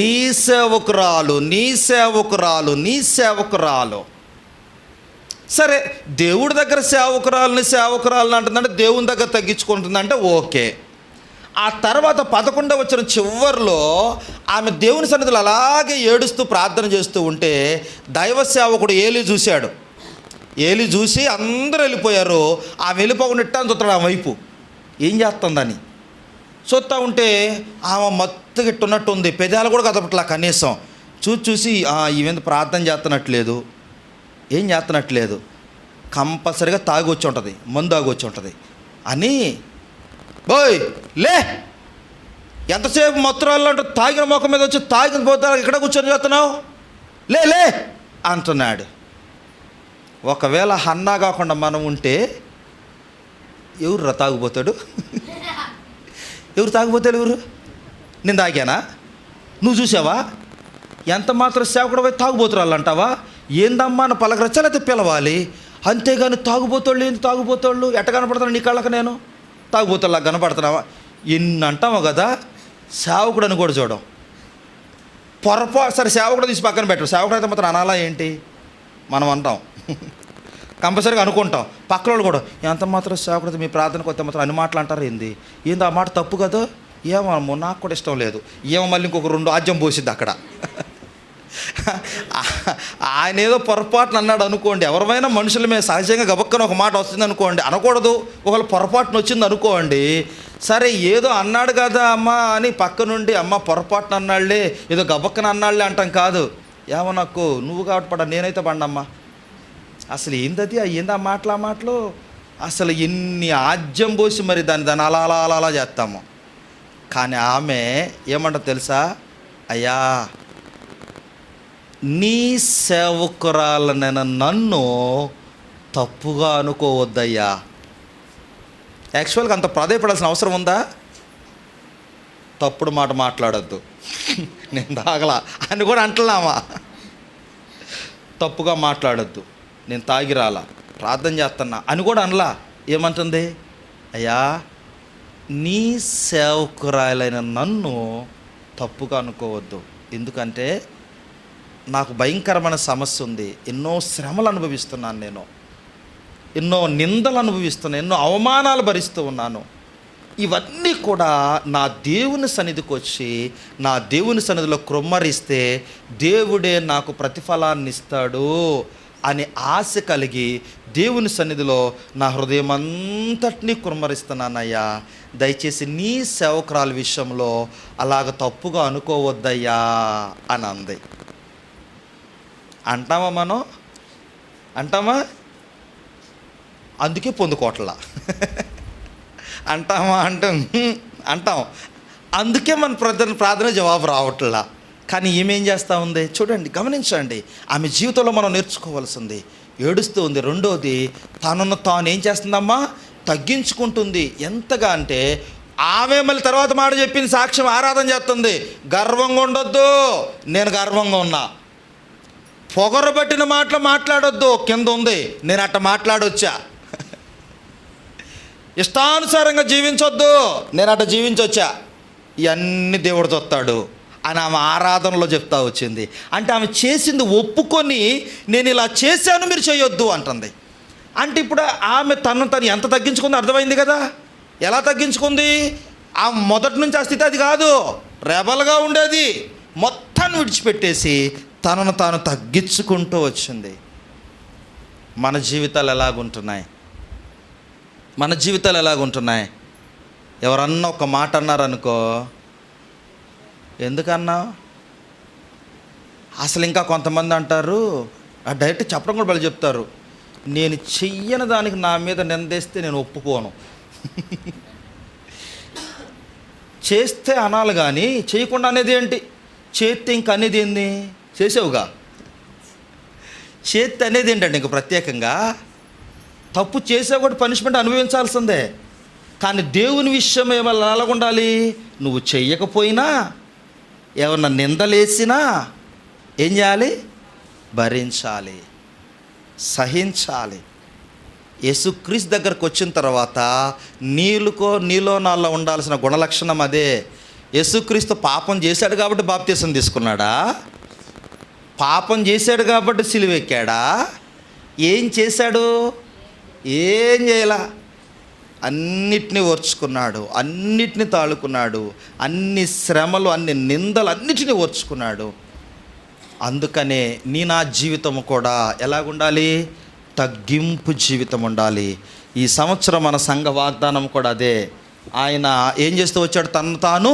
నీ సేవకురాలు, నీ సేవకురాలు, నీ సేవకురాలు. సరే, దేవుడి దగ్గర సేవకురాలని అంటుందంటే దేవుని దగ్గర తగ్గించుకుంటుందంటే ఓకే. ఆ తర్వాత 11వ వచనం చివరిలో ఆమె దేవుని సన్నిధిలో అలాగే ఏడుస్తూ ప్రార్థన చేస్తూ ఉంటే దైవ సేవకుడు ఏలీ చూశాడు. ఏలీ చూసి అందరూ వెళ్ళిపోయారు. ఆమె వెళ్ళిపోకుండా ఇట్టాను చూస్తాడు ఆమె వైపు ఏం చేస్తుందని. చూస్తూ ఉంటే ఆమె మత్తుగా ఇట్టున్నట్టు ఉంది, పెదాలు కూడా కదపట్లా కనీసం. చూసి ఈవెంత ప్రార్థన చేస్తున్నట్లేదు, ఏం చేస్తున్నట్లేదు, కంపల్సరిగా తాగి వచ్చి ఉంటుంది, మందు తాగి వచ్చి ఉంటుంది అని, బోయ్ లే, ఎంతసేపు మత్తురాళ్ళు అంటూ తాగిన మొఖం మీద వచ్చి తాగిన పోతా ఇక్కడ కూర్చొని చేస్తున్నావు, లే అంటున్నాడు. ఒకవేళ హన్నా కాకుండా మనం ఉంటే ఎవరు తాగుపోతాడు? ఎవరు తాగుపోతాడు? ఎవరు? నేను తాగానా? నువ్వు చూసావా? ఎంత మాత్రం సేవకుడు పోయి తాగుబోతురాళ్ళు అంటావా? ఏందమ్మా అని పలకరచ్చలైతే పిలవాలి, అంతేగాని తాగుబోతాళ్ళు ఏంటి? తాగుబోతాళ్ళు ఎట్ట కనపడుతున్నాను నీ కళ్ళకి? నేను తాగుబోతాళ్ళ కనపడుతున్నావా? ఎన్ని అంటామో కదా. సేవకుడు అని కూడా చూడం. సరే, సేవకుడు తీసి పక్కన పెట్టరు, సేవకుడు అయితే మాత్రం అనాలా ఏంటి? మనం అంటాం, కంపల్సరీగా అనుకుంటాం. పక్కన వాళ్ళు కూడా ఎంత మాత్రం సేవకుడు మీ ప్రార్థనకు వస్తే మాత్రం అన్ని మాటలు అంటారు ఏంది ఆ మాట తప్పు కదా, ఏమో నాకు కూడా ఇష్టం లేదు, ఏమో మళ్ళీ ఇంకొక 2 ఆజ్యం పోసిద్ది అక్కడ. ఆయన ఏదో పొరపాటున అన్నాడు అనుకోండి, ఎవరైనా మనుషుల మీద సహజంగా గబక్కన ఒక మాట వస్తుంది అనుకోండి, అనకూడదు. ఒకవేళ పొరపాటున వచ్చింది అనుకోండి, సరే ఏదో అన్నాడు కదా అమ్మ అని పక్క నుండి అమ్మ పొరపాటున అన్నాళ్లే, ఏదో గబక్కన అన్నాళ్లే అంటాం కాదు. ఏమో నాకు నువ్వు కాబట్టి పడ్డా, నేనైతే పడ్డమ్మా. అసలు ఏందది ఏంది ఆ మాటలు అసలు ఎన్ని ఆజ్యం పోసి మరి దాన్ని అలా చేస్తాము. కానీ ఆమె ఏమంటో తెలుసా? అయ్యా, నీ సేవకురాలనైన నన్ను తప్పుగా అనుకోవద్దయ్యా. యాక్చువల్గా అంత ప్రాధాయపడాల్సిన అవసరం ఉందా? తప్పుడు మాట మాట్లాడద్దు, నేను తాగలా అని కూడా అంటున్నామా? తప్పుగా మాట్లాడద్దు, నేను తాగిరాలా, ప్రార్థన చేస్తున్నా అని కూడా అనలా. ఏమంటుంది? అయ్యా, నీ సేవకురాలైన నన్ను తప్పుగా అనుకోవద్దు, ఎందుకంటే నాకు భయంకరమైన సమస్య ఉంది, ఎన్నో శ్రమలు అనుభవిస్తున్నాను, నేను ఎన్నో నిందలు అనుభవిస్తున్నాను, ఎన్నో అవమానాలు భరిస్తూ ఉన్నాను. ఇవన్నీ కూడా నా దేవుని సన్నిధికి వచ్చి నా దేవుని సన్నిధిలో కృమ్మరిస్తే దేవుడే నాకు ప్రతిఫలాన్ని ఇస్తాడు అని ఆశ కలిగి దేవుని సన్నిధిలో నా హృదయం అంతటినీ కుమ్మరిస్తున్నానయ్యా. దయచేసి నీ సేవకురాల విషయంలో అలాగ తప్పుగా అనుకోవద్దయ్యా అని అంది. అంటామా? మనం అంటామా? అందుకే పొందుకోవట్లా. అంటామా? అంటాం. అందుకే మన ప్రార్థన జవాబు రావట్లా. కానీ ఏమేం చేస్తూ ఉంది చూడండి, గమనించండి. ఆమె జీవితంలో మనం నేర్చుకోవాల్సింది, ఏడుస్తూ ఉంది. రెండోది, తనను తాను ఏం చేస్తుందమ్మా? తగ్గించుకుంటుంది. ఎంతగా అంటే ఆమె మళ్ళీ తర్వాత మాట చెప్పింది, సాక్ష్యం ఆరాధన చేస్తుంది. గర్వంగా ఉండొద్దు, నేను గర్వంగా ఉన్నా. పొగరబట్టిన మాటలు మాట్లాడొద్దు, కింద ఉంది నేను అట్ట మాట్లాడొచ్చా. ఇష్టానుసారంగా జీవించొద్దు, నేను అట్ట జీవించొచ్చా. ఇవన్నీ దేవుడు చూస్తాడు అని ఆమె ఆరాధనలో చెప్తా వచ్చింది. అంటే ఆమె చేసింది ఒప్పుకొని నేను ఇలా చేశాను, మీరు చేయొద్దు అంటుంది. అంటే ఇప్పుడు ఆమె తను ఎంత తగ్గించుకుందో అర్థమైంది కదా. ఎలా తగ్గించుకుంది? ఆ మొదటి నుంచి ఆ స్థితి అది కాదు, రెబల్గా ఉండేది. మొత్తాన్ని విడిచిపెట్టేసి తనను తాను తగ్గించుకుంటూ వచ్చింది. మన జీవితాలు ఎలాగుంటున్నాయి? మన జీవితాలు ఎలాగుంటున్నాయి? ఎవరన్నా ఒక మాట అన్నారనుకో, ఎందుకన్నా? అసలు ఇంకా కొంతమంది అంటారు, ఆ డైరెక్ట్ చెప్పడం కూడా వాళ్ళు చెప్తారు, నేను చెయ్యని దానికి నా మీద నిందేస్తే నేను ఒప్పుకోను. చేస్తే అనాలి కానీ చేయకుండా అనేది ఏంటి? చేస్తే ఇంక అనేది ఏంది? చేసావుగా. చేస్తే అనేది ఏంటంటే ఇంక ప్రత్యేకంగా తప్పు చేసావు కూడా పనిష్మెంట్ అనుభవించాల్సిందే. కానీ దేవుని విషయం ఏమన్నా ఎలాగుండాలి? నువ్వు చెయ్యకపోయినా, ఏమన్నా నిందలేసినా ఏం చేయాలి? భరించాలి, సహించాలి. యేసుక్రీస్తు దగ్గరకు వచ్చిన తర్వాత నీలో నాలో ఉండాల్సిన గుణలక్షణం అదే. యేసుక్రీస్తు పాపం చేశాడు కాబట్టి బాప్తీసం తీసుకున్నాడా? పాపం చేశాడు కాబట్టి సిలువెక్కాడా? ఏం చేశాడు? ఏం చేయలా. అన్నిటినీ ఓర్చుకున్నాడు, అన్నిటినీ తాళుకున్నాడు, అన్ని శ్రమలు, అన్ని నిందలు అన్నిటినీ ఓర్చుకున్నాడు. అందుకనే నా జీవితం కూడా ఎలాగుండాలి? తగ్గింపు జీవితం ఉండాలి. ఈ సంవత్సరం మన సంఘ వాగ్దానం కూడా అదే. ఆయన ఏం చేస్తూ వచ్చాడు? తను తాను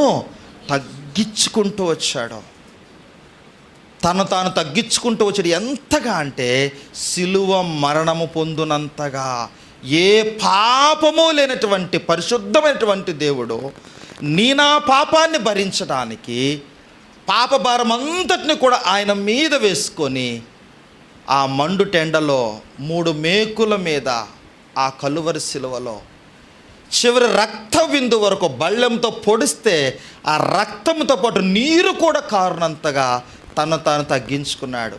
తగ్గించుకుంటూ వచ్చాడు. తను తాను తగ్గించుకుంటూ వచ్చాడు. ఎంతగా అంటే సిలువ మరణము పొందునంతగా. ఏ పాపము లేనటువంటి పరిశుద్ధమైనటువంటి దేవుడు నా పాపాన్ని భరించడానికి పాప భారం అంతటిని కూడా ఆయన మీద వేసుకొని ఆ మండు టెండలో 3 మేకుల మీద ఆ కలువరి సిలువలో చివరి రక్త బిందు వరకు బళ్ళెంతో పొడిస్తే ఆ రక్తంతో పాటు నీరు కూడా కారునంతగా తను తాను తగ్గించుకున్నాడు.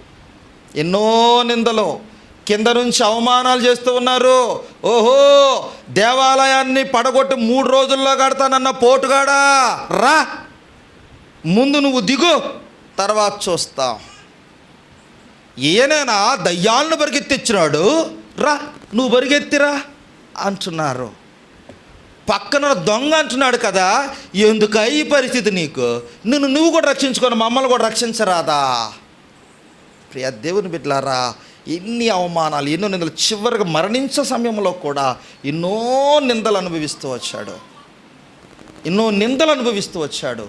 ఎన్నో నిందలు, కింద నుంచి అవమానాలు చేస్తూ ఉన్నారు. ఓహో, దేవాలయాన్ని పడగొట్టి 3 రోజుల్లో కడతానన్న పోటుగాడా, రా ముందు నువ్వు దిగు, తర్వాత చూస్తాం. ఈయనైనా దయ్యాలను పరిగెత్తిచ్చినాడు, రా నువ్వు పరిగెత్తిరా అంటున్నారు. పక్కన దొంగ అంటున్నాడు కదా, ఎందుకు ఈ పరిస్థితి నీకు? నువ్వు కూడా రక్షించుకొని మమ్మల్ని కూడా రక్షించరాదా? ప్రియ దేవుని బిడ్డలారా, ఎన్ని అవమానాలు, ఎన్నో నిందలు, చివరికి మరణించే సమయంలో కూడా ఎన్నో నిందలు అనుభవిస్తూ వచ్చాడు.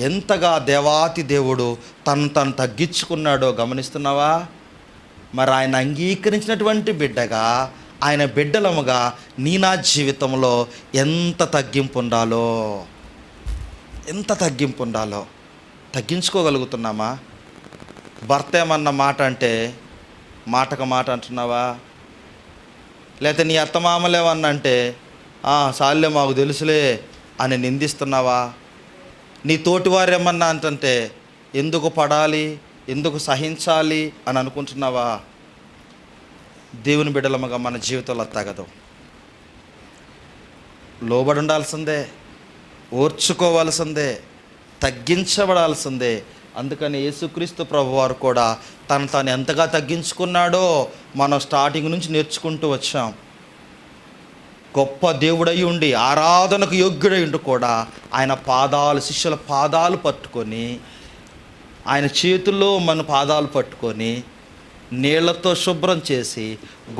ఎంతగా దేవాతి దేవుడు తను తగ్గించుకున్నాడో గమనిస్తున్నావా? మరి ఆయన అంగీకరించినటువంటి బిడ్డగా, ఆయన బిడ్డలముగా నా జీవితంలో ఎంత తగ్గింపు ఉండాలో తగ్గించుకోగలుగుతున్నామా? భర్త ఏమన్న మాట అంటే మాటకు మాట అంటున్నావా? లేకపోతే నీ అత్తమామలేమన్నంటే సాల్లే మాకు తెలుసులే అని నిందిస్తున్నావా? నీ తోటివారు ఏమన్నా అంటే ఎందుకు పడాలి, ఎందుకు సహించాలి అని అనుకుంటున్నావా? దేవుని బిడ్డలముగా మన జీవితంలో తగదు. లోబడి ఉండాల్సిందే, ఓర్చుకోవాల్సిందే, తగ్గించబడాల్సిందే. అందుకని యేసుక్రీస్తు ప్రభువారు కూడా తాను ఎంతగా తగ్గించుకున్నాడో మనం స్టార్టింగ్ నుంచి నేర్చుకుంటూ వచ్చాం. గొప్ప దేవుడై ఉండి, ఆరాధనకు యోగ్యుడై ఉండి కూడా ఆయన పాదాలు, శిష్యుల పాదాలు పట్టుకొని, ఆయన చేతుల్లో మన పాదాలు పట్టుకొని నీళ్లతో శుభ్రం చేసి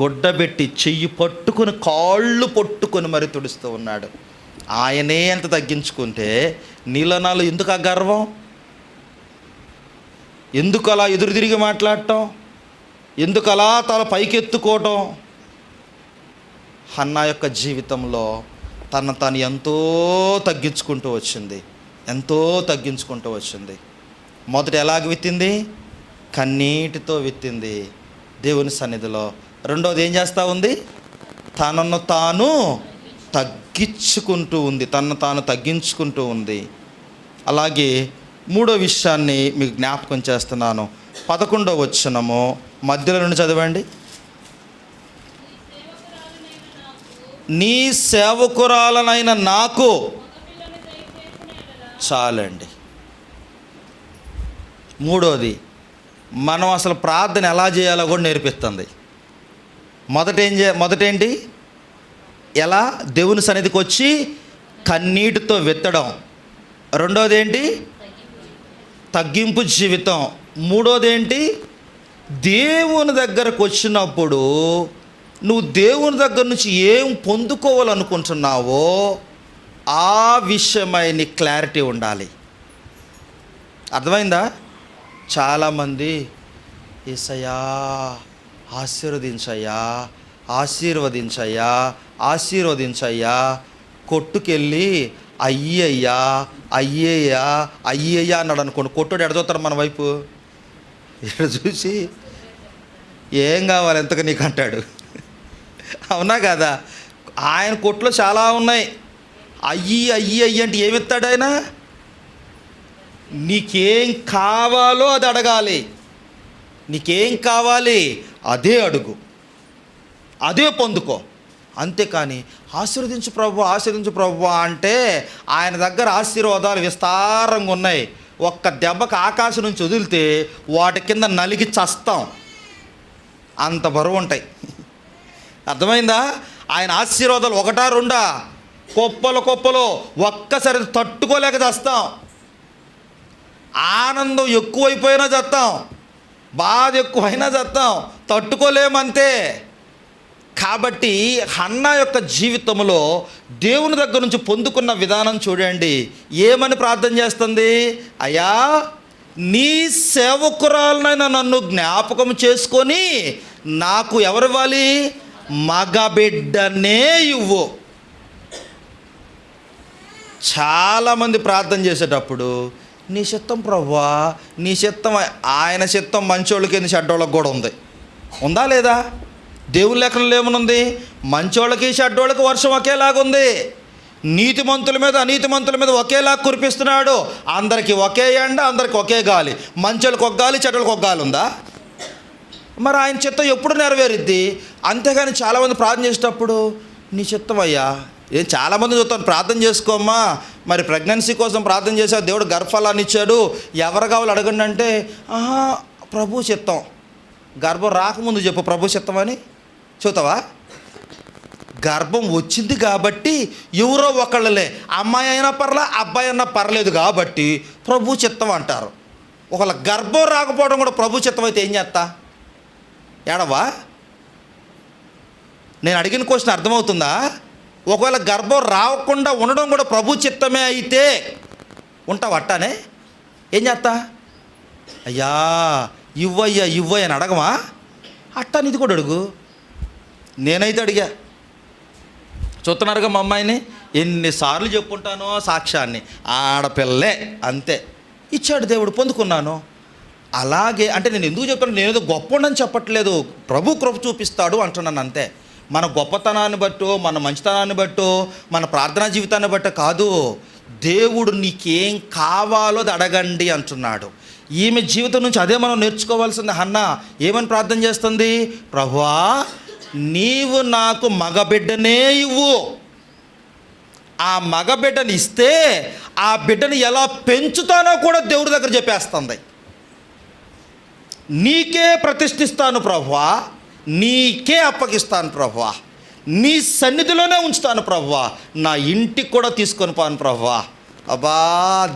గుడ్డబెట్టి చెయ్యి పట్టుకొని కాళ్ళు పట్టుకొని మరి తుడుస్తూ ఉన్నాడు. ఆయనే ఎంత తగ్గించుకుంటే నీలనాలు ఎందుకు ఆ గర్వం? ఎందుకు అలా ఎదురు తిరిగి మాట్లాడటం? ఎందుకు అలా తల పైకెత్తుకోవటం? హన్నా యొక్క జీవితంలో తను ఎంతో తగ్గించుకుంటూ వచ్చింది. మొదట ఎలాగ విత్తింది? కన్నీటితో విత్తింది దేవుని సన్నిధిలో. రెండోది ఏం చేస్తూ ఉంది? తనను తాను తగ్గించుకుంటూ ఉంది. అలాగే మూడో విషయాన్ని మీకు జ్ఞాపకం చేస్తున్నాను. 11వ వచనము మధ్యలో నుండి చదవండి. నీ సేవకురాలనైన నాకు చాలండి. మనం అసలు ప్రార్థన ఎలా చేయాలో కూడా నేర్పిస్తుంది. మొదటేంటి? ఎలా దేవుని సన్నిధికి వచ్చి కన్నీటితో విత్తడం. రెండోది ఏంటి? తగ్గింపు జీవితం. మూడోది ఏంటి? దేవుని దగ్గరకు వచ్చినప్పుడు నువ్వు దేవుని దగ్గర నుంచి ఏం పొందుకోవాలనుకుంటున్నావో ఆ విషయమై నీ క్లారిటీ ఉండాలి. అర్థమైందా? చాలామంది యేసయ్యా ఆశీర్వదించయ్యా, ఆశీర్వదించయ్యా, ఆశీర్వదించయ్యా, కొట్టుకెళ్ళి అయ్యయ్యా అయ్యయ్యా అయ్యయ్యా అన్నాడు అనుకోండి. కొట్టుడు ఎడదోతాడు మన వైపు, ఇక్కడ చూసి ఏం కావాలి ఎంతగా నీకు అంటాడు. అవునా కదా? ఆయన కొట్లో చాలా ఉన్నాయి. అయ్యి అయ్యి అయ్యి అంటే ఏమిస్తాడు ఆయన? నీకేం కావాలో అది అడగాలి. నీకేం కావాలి అదే అడుగు, అదే పొందుకో. అంతేకాని ఆశీర్వదించు ప్రభువా, ఆశీర్వదించు ప్రభువా అంటే ఆయన దగ్గర ఆశీర్వాదాలు విస్తారంగా ఉన్నాయి. ఒక్క దెబ్బకు ఆకాశం నుంచి వదిలితే వాటి కింద నలిగి చస్తాం, అంత బరువు ఉంటాయి. అర్థమైందా? ఆయన ఆశీర్వాదాలు ఒకటా రెండా? కుప్పలు కుప్పలు, ఒక్కసారి తట్టుకోలేక చేస్తాం. ఆనందం ఎక్కువైపోయినా చేస్తాం, బాధ ఎక్కువైనా చేస్తాం, తట్టుకోలేమంతే. కాబట్టి హన్నా యొక్క జీవితంలో దేవుని దగ్గర నుంచి పొందుకున్న విధానం చూడండి. ఏమని ప్రార్థన చేస్తుంది? అయ్యా నీ సేవకురాలనైనా నన్ను జ్ఞాపకం చేసుకొని నాకు ఎవరివ్వాలి? మగబిడ్డనే ఇవ్వు. చాలామంది ప్రార్థన చేసేటప్పుడు నీ చిత్తం ప్రభువా, నీ చిత్తం. ఆయన చిత్తం మంచోళ్ళకి ఏంది, చెడ్డోళ్ళకి కూడా ఉంది. ఉందా లేదా? దేవుని లెక్కనలో ఏమనుంది? మంచోళ్ళకి చెడ్డోళ్ళకి వర్షం ఒకేలాగుంది. నీతిమంతుల మీద అనీతిమంతుల మీద ఒకేలా కురిపిస్తున్నాడు. అందరికీ ఒకే ఎండ, అందరికి ఒకే గాలి. మంచోళ్ళకి ఒక గాలి, చెడ్డోళ్ళకి ఒక గాలి ఉందా? మరి ఆయన చిత్తం ఎప్పుడు నెరవేరుద్ది? అంతేగాని చాలామంది ప్రార్థన చేసేటప్పుడు నీ చిత్తం అయ్యా. చాలామంది చూస్తాను, ప్రార్థన చేసుకోమ్మా, మరి ప్రెగ్నెన్సీ కోసం ప్రార్థన చేసా, దేవుడు గర్భఫలాన్ని ఇచ్చాడు, ఎవరు కావాలి అడగండి అంటే ప్రభు చిత్తం. గర్భం రాకముందు చెప్పు ప్రభు చిత్తం అని చూతావా? గర్భం వచ్చింది కాబట్టి ఎవరో ఒకళ్ళలే, అమ్మాయి అయినా పర్లే అబ్బాయి అయినా పర్లేదు కాబట్టి ప్రభు చిత్తం అంటారు. ఒకవేళ గర్భం రాకపోవడం కూడా ప్రభు చిత్తం అయితే ఏం చేస్తా? ఏడవా? నేను అడిగిన క్వశ్చన్ అర్థమవుతుందా? ఒకవేళ గర్భం రాకుండా ఉండడం కూడా ప్రభు చిత్తమే అయితే ఉంటావు అట్టానే? ఏం చేస్తా? అయ్యా ఇవ్వయ్యా ఇవ్వయ్య అని అడగమా? అట్టా ఇది కూడా అడుగు. నేనైతే అడిగా. చూస్తున్నారుగా మా అమ్మాయిని, ఎన్నిసార్లు చెప్పుకుంటానో సాక్ష్యాన్ని. ఆడపిల్లే అంతే, ఇచ్చాడు దేవుడు, పొందుకున్నాను. అలాగే అంటే నేను ఎందుకు చెప్తాను, నేనేదో గొప్ప ఉండని చెప్పట్లేదు, ప్రభు కృప చూపిస్తాడు అంటున్నాను అంతే. మన గొప్పతనాన్ని బట్టో, మన మంచితనాన్ని బట్టో, మన ప్రార్థనా జీవితాన్ని బట్టో కాదు. దేవుడు నీకేం కావాలో అది అడగండి అంటున్నాడు. ఈమె జీవితం నుంచి అదే మనం నేర్చుకోవాల్సింది. హన్నా ఏమని ప్రార్థన చేస్తుంది? ప్రభువా నీవు నాకు మగబిడ్డనే ఇవ్వు. ఆ మగబిడ్డని ఇస్తే ఆ బిడ్డని ఎలా పెంచుతానో కూడా దేవుడి దగ్గర చెప్పేస్తుంది. నీకే ప్రతిష్ఠిస్తాను ప్రభువా, నీకే అప్పగిస్తాను ప్రభువా, నీ సన్నిధిలోనే ఉంచుతాను ప్రభువా, నా ఇంటికి కూడా తీసుకొని పోను ప్రభువా. అబ్బా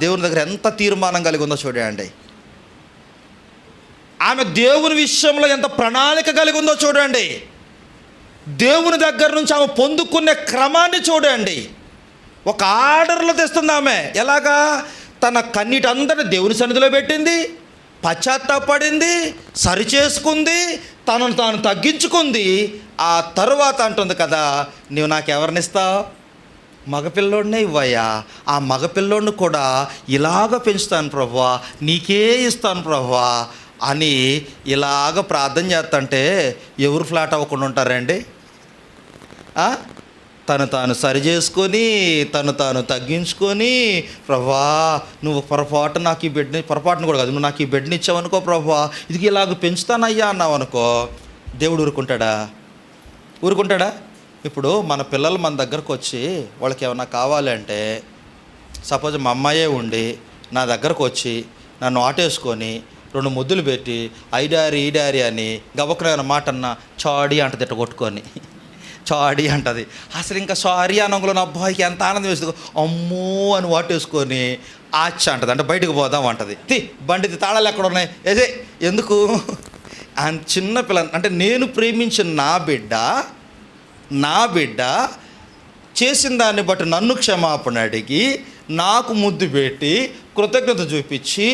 దేవుని దగ్గర ఎంత తీర్మానం కలిగి ఉందో చూడండి. ఆమె దేవుని విషయంలో ఎంత ప్రణాళిక కలిగి ఉందో చూడండి. దేవుని దగ్గర నుంచి ఆమె పొందుకునే క్రమాన్ని చూడండి. ఒక ఆర్డర్లో తెస్తుంది ఆమె. ఎలాగా? తన కన్నీటందరినీ దేవుని సన్నిధిలో పెట్టింది, పశ్చాత్తాపడింది, సరిచేసుకుంది, తనను తాను తగ్గించుకుంది. ఆ తరువాత అంటుంది కదా, నీవు నాకు ఎవరినిస్తావు? మగపిల్లోడినే ఇవ్వయ్యా. ఆ మగపిల్లోడిని కూడా ఇలాగ పెంచుతాను ప్రభువా, నీకే ఇస్తాను ప్రభువా అని ఇలాగ ప్రార్థన చేస్తుంటే ఎవరు ఫ్లాట్ అవ్వకుండా ఉంటారండి? తను తాను సరి చేసుకొని, తను తాను తగ్గించుకొని, ప్రభువా నువ్వు పొరపాటు నాకు ఈ బిడ్డని, పొరపాటును కూడా కాదు, నువ్వు నాకు ఈ బిడ్డని ఇచ్చావనుకో ప్రభువా, ఇది ఇలాగ పెంచుతానయ్యా అన్నావు అనుకో, దేవుడు ఊరుకుంటాడా? ఊరుకుంటాడా? ఇప్పుడు మన పిల్లలు మన దగ్గరకు వచ్చి వాళ్ళకి ఏమన్నా కావాలంటే, సపోజ్ మా అమ్మాయే ఉండి నా దగ్గరకు వచ్చి నన్ను ఆటేసుకొని 2 ముద్దులు పెట్టి ఐడారి ఈడారి అని గబక్కున మాట అన్న చాడి అంట తిట్ట కొట్టుకొని, చాడీ అంటది. అసలు ఇంకా సారీ అనంగులో నా అబ్బాయికి ఎంత ఆనందం వేస్తుంది, అమ్మో అని వాటేసుకొని ఆచ్చ అంటది, అంటే బయటకు పోదాం అంటది. బండిది తాళాలు ఎక్కడ ఉన్నాయి, ఏదే ఎందుకు చిన్న పిల్ల అంటే నేను ప్రేమించిన నా బిడ్డ చేసిన దాన్ని బట్టి నన్ను క్షమాపణ అడిగి నాకు ముద్దు పెట్టి కృతజ్ఞత చూపించి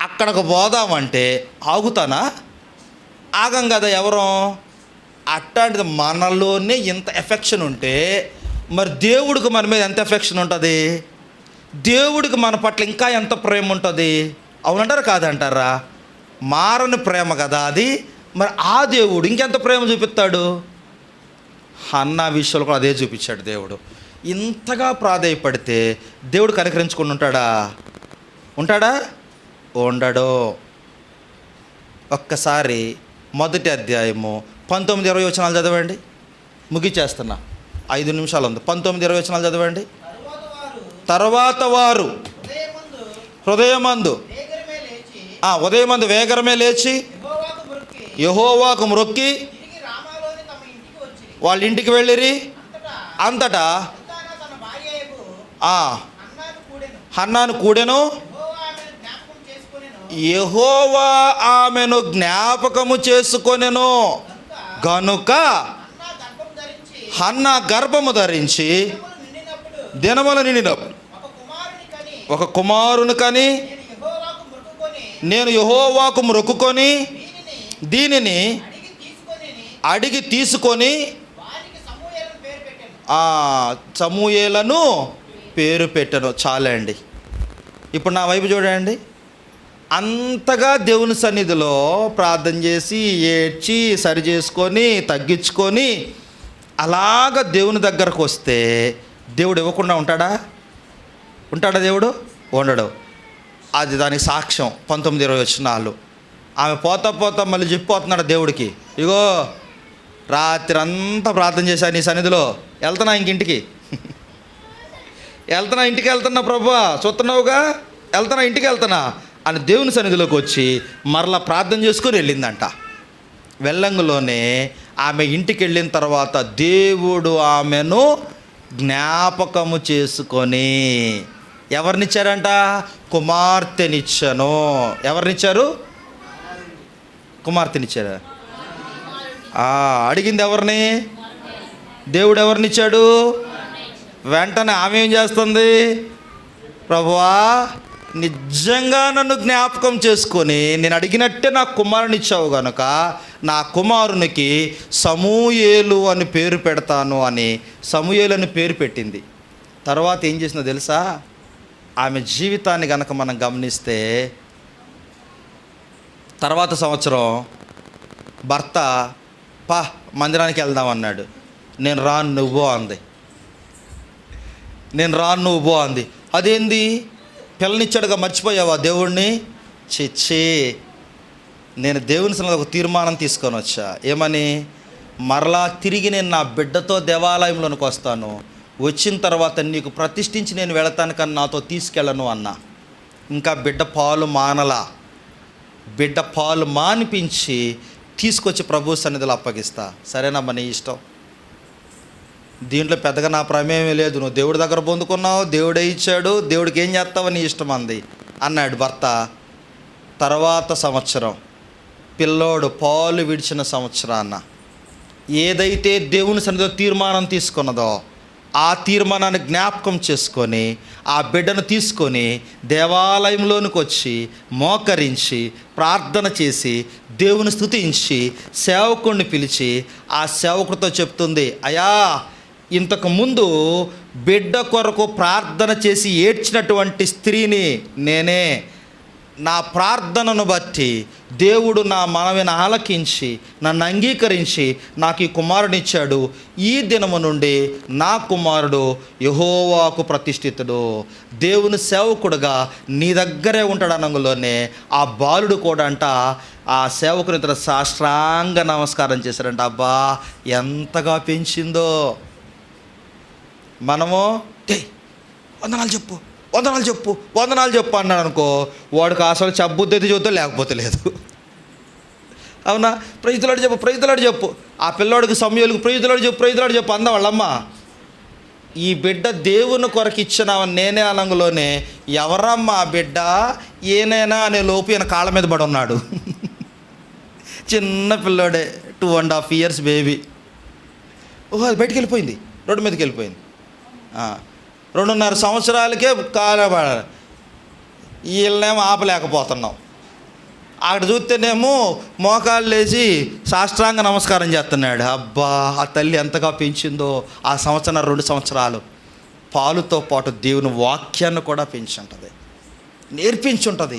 అక్కడికి పోదామంటే ఆగుతానా? ఆగం కదా ఎవరం. అట్లాంటిది మనలోనే ఇంత ఎఫెక్షన్ ఉంటే మరి దేవుడికి మన మీద ఎంత ఎఫెక్షన్ ఉంటుంది, దేవుడికి మన పట్ల ఇంకా ఎంత ప్రేమ ఉంటుంది? అవునంటారా కాదంటారా? మారని ప్రేమ కదా అది. మరి ఆ దేవుడు ఇంకెంత ప్రేమ చూపిస్తాడు? హన్నా విషయంలో కూడా అదే చూపించాడు దేవుడు. ఇంతగా ప్రాధేయపడితే దేవుడు కనికరించుకుని ఉంటాడా? ఉండడు. ఒక్కసారి 1 అధ్యాయము 19-20 వచనాలు చదవండి. ముగిచేస్తున్నా, 5 నిమిషాలు ఉంది. 19-20 వచనాలు చదవండి. తర్వాత వారు హృదయమందు వేగరమే లేచి యెహోవాకు మ్రొక్కి వాళ్ళ ఇంటికి వెళ్ళిరి. అంతటా హన్నాను కూడెను, యెహోవా ఆమెను జ్ఞాపకము చేసుకొనెను గనుక హన్నా గర్భము ధరించి దినములు నిండినప్పుడు ఒక కుమారుని కని నేను యెహోవాకు మొక్కుకొని దీనిని అడిగి తీసుకొని సమూయేలను పేరు పెట్టను. చాలండి. ఇప్పుడు నా వైపు చూడండి. అంతగా దేవుని సన్నిధిలో ప్రార్థన చేసి ఏడ్చి సరి చేసుకొని తగ్గించుకొని అలాగ దేవుని దగ్గరకు వస్తే దేవుడు ఇవ్వకుండా ఉంటాడా దేవుడు? ఉండడు. అది దానికి సాక్ష్యం. 19-20 వచనాలు. ఆమె పోతా మళ్ళీ చెప్పిపోతున్నాడు దేవుడికి, ఇగో రాత్రి అంతా ప్రార్థన చేశాను నీ సన్నిధిలో, వెళ్తున్నా ఇంటికి వెళ్తున్నా ప్రభువా, చూస్తున్నావుగా, ఇంటికి వెళ్తున్నా అని దేవుని సన్నిధిలోకి వచ్చి మరలా ప్రార్థన చేసుకొని వెళ్ళిందంట. వెళ్ళంగులోనే ఆమె ఇంటికి వెళ్ళిన తర్వాత దేవుడు ఆమెను జ్ఞాపకము చేసుకొని ఎవరినిచ్చారంట? కుమార్తెనిచ్చాను. ఎవరినిచ్చారు? కుమార్తెనిచ్చారు. అడిగింది ఎవరిని? దేవుడు ఎవరినిచ్చాడు? వెంటనే ఆమె ఏం చేస్తుంది? ప్రభువా, నిజంగా నన్ను జ్ఞాపకం చేసుకొని నేను అడిగినట్టే నాకు కుమారునిచ్చావు కనుక నా కుమారునికి సమూయేలు అని పేరు పెడతాను అని సమూయేలు అని పేరు పెట్టింది. తర్వాత ఏం చేసిందో తెలుసా? ఆమె జీవితాన్ని కనుక మనం గమనిస్తే తర్వాత సంవత్సరం భర్త మందిరానికి వెళ్దాం అన్నాడు. నేను రాను నువ్వు అంది. అదేంది, పిల్లనిచ్చాడుగా మర్చిపోయావా దేవుణ్ణి? చిచ్చి, నేను దేవుని సన్నిధిలో ఒక తీర్మానం తీసుకొని వచ్చా. ఏమని? మరలా తిరిగి నేను నా బిడ్డతో దేవాలయంలోనికి వస్తాను, వచ్చిన తర్వాత నీకు ప్రతిష్ఠించి నేను వెళతాను కానీ నాతో తీసుకెళ్ళను అన్నా. ఇంకా బిడ్డ పాలు మానిపించి తీసుకొచ్చి ప్రభు సన్నిధిలో అప్పగిస్తా. సరేనమ్మా, నీ ఇష్టం, దీంట్లో పెద్దగా నా ప్రమేయం లేదు, నువ్వు దేవుడి దగ్గర పొందుకున్నావు, దేవుడే ఇచ్చాడు, దేవుడికి ఏం చేస్తావో నీ ఇష్టం అన్నాడు భర్త. తర్వాత సంవత్సరం పిల్లోడు పాలు విడిచిన సంవత్సరాన్న ఏదైతే దేవుని సన్నిధిలో తీర్మానం తీసుకున్నదో ఆ తీర్మానాన్ని జ్ఞాపకం చేసుకొని ఆ బిడ్డను తీసుకొని దేవాలయంలోనికి వచ్చి మోకరించి ప్రార్థన చేసి దేవుని స్తుతించి సేవకుడిని పిలిచి ఆ సేవకుడితో చెప్తుంది, అయ్యా, ఇంతకుముందు బిడ్డ కొరకు ప్రార్థన చేసి ఏడ్చినటువంటి స్త్రీని నేనే. నా ప్రార్థనను బట్టి దేవుడు నా మనవిని ఆలకించి నన్ను అంగీకరించి నాకు ఈ కుమారునిచ్చాడు. ఈ దినము నుండి నా కుమారుడు యెహోవాకు ప్రతిష్ఠితుడు, దేవుని సేవకుడుగా నీ దగ్గరే ఉంటాడు అనంగులోనే ఆ బాలుడు కూడా ఆ సేవకుని ఇతర సాష్టాంగ నమస్కారం చేశారంట. అబ్బా, ఎంతగా పెంచిందో. మనము వందనాలు చెప్పు అన్నాడు అనుకో, వాడికి అసలు చబ్బుద్దైతే చూద్దాం, లేకపోతే లేదు. అవునా? ప్రైజ్లాడు చెప్పు, ప్రైజ్లాడు చెప్పు. ఆ పిల్లోడికి సమయాలకు ప్రైజ్లాడు చెప్పు, ప్రైజ్లాడు చెప్పు అందా వాళ్ళమ్మ. ఈ బిడ్డ దేవుని కొరకు ఇచ్చిన నేనే అనంగులోనే ఎవరమ్మా ఆ బిడ్డ ఏనైనా అనే లోపు ఈయన కాళ్ళ మీద పడి ఉన్నాడు. చిన్న పిల్లోడే, 2.5 years బేబీ. ఓహో, అది బయటికి వెళ్ళిపోయింది, రోడ్డు మీదకి వెళ్ళిపోయింది. 2.5 సంవత్సరాలకే కాలబడాలి. వీళ్ళనేమో ఆపలేకపోతున్నాం. అక్కడ చూస్తేనేమో మోకాళ్ళు లేచి సాష్టాంగ నమస్కారం చేస్తున్నాడు. అబ్బా, ఆ తల్లి ఎంతగా పెంచిందో ఆ సంవత్సరం 2 సంవత్సరాలు. పాలుతో పాటు దేవుని వాక్యాన్ని కూడా పెంచుంటుంది, నేర్పించుంటుంది.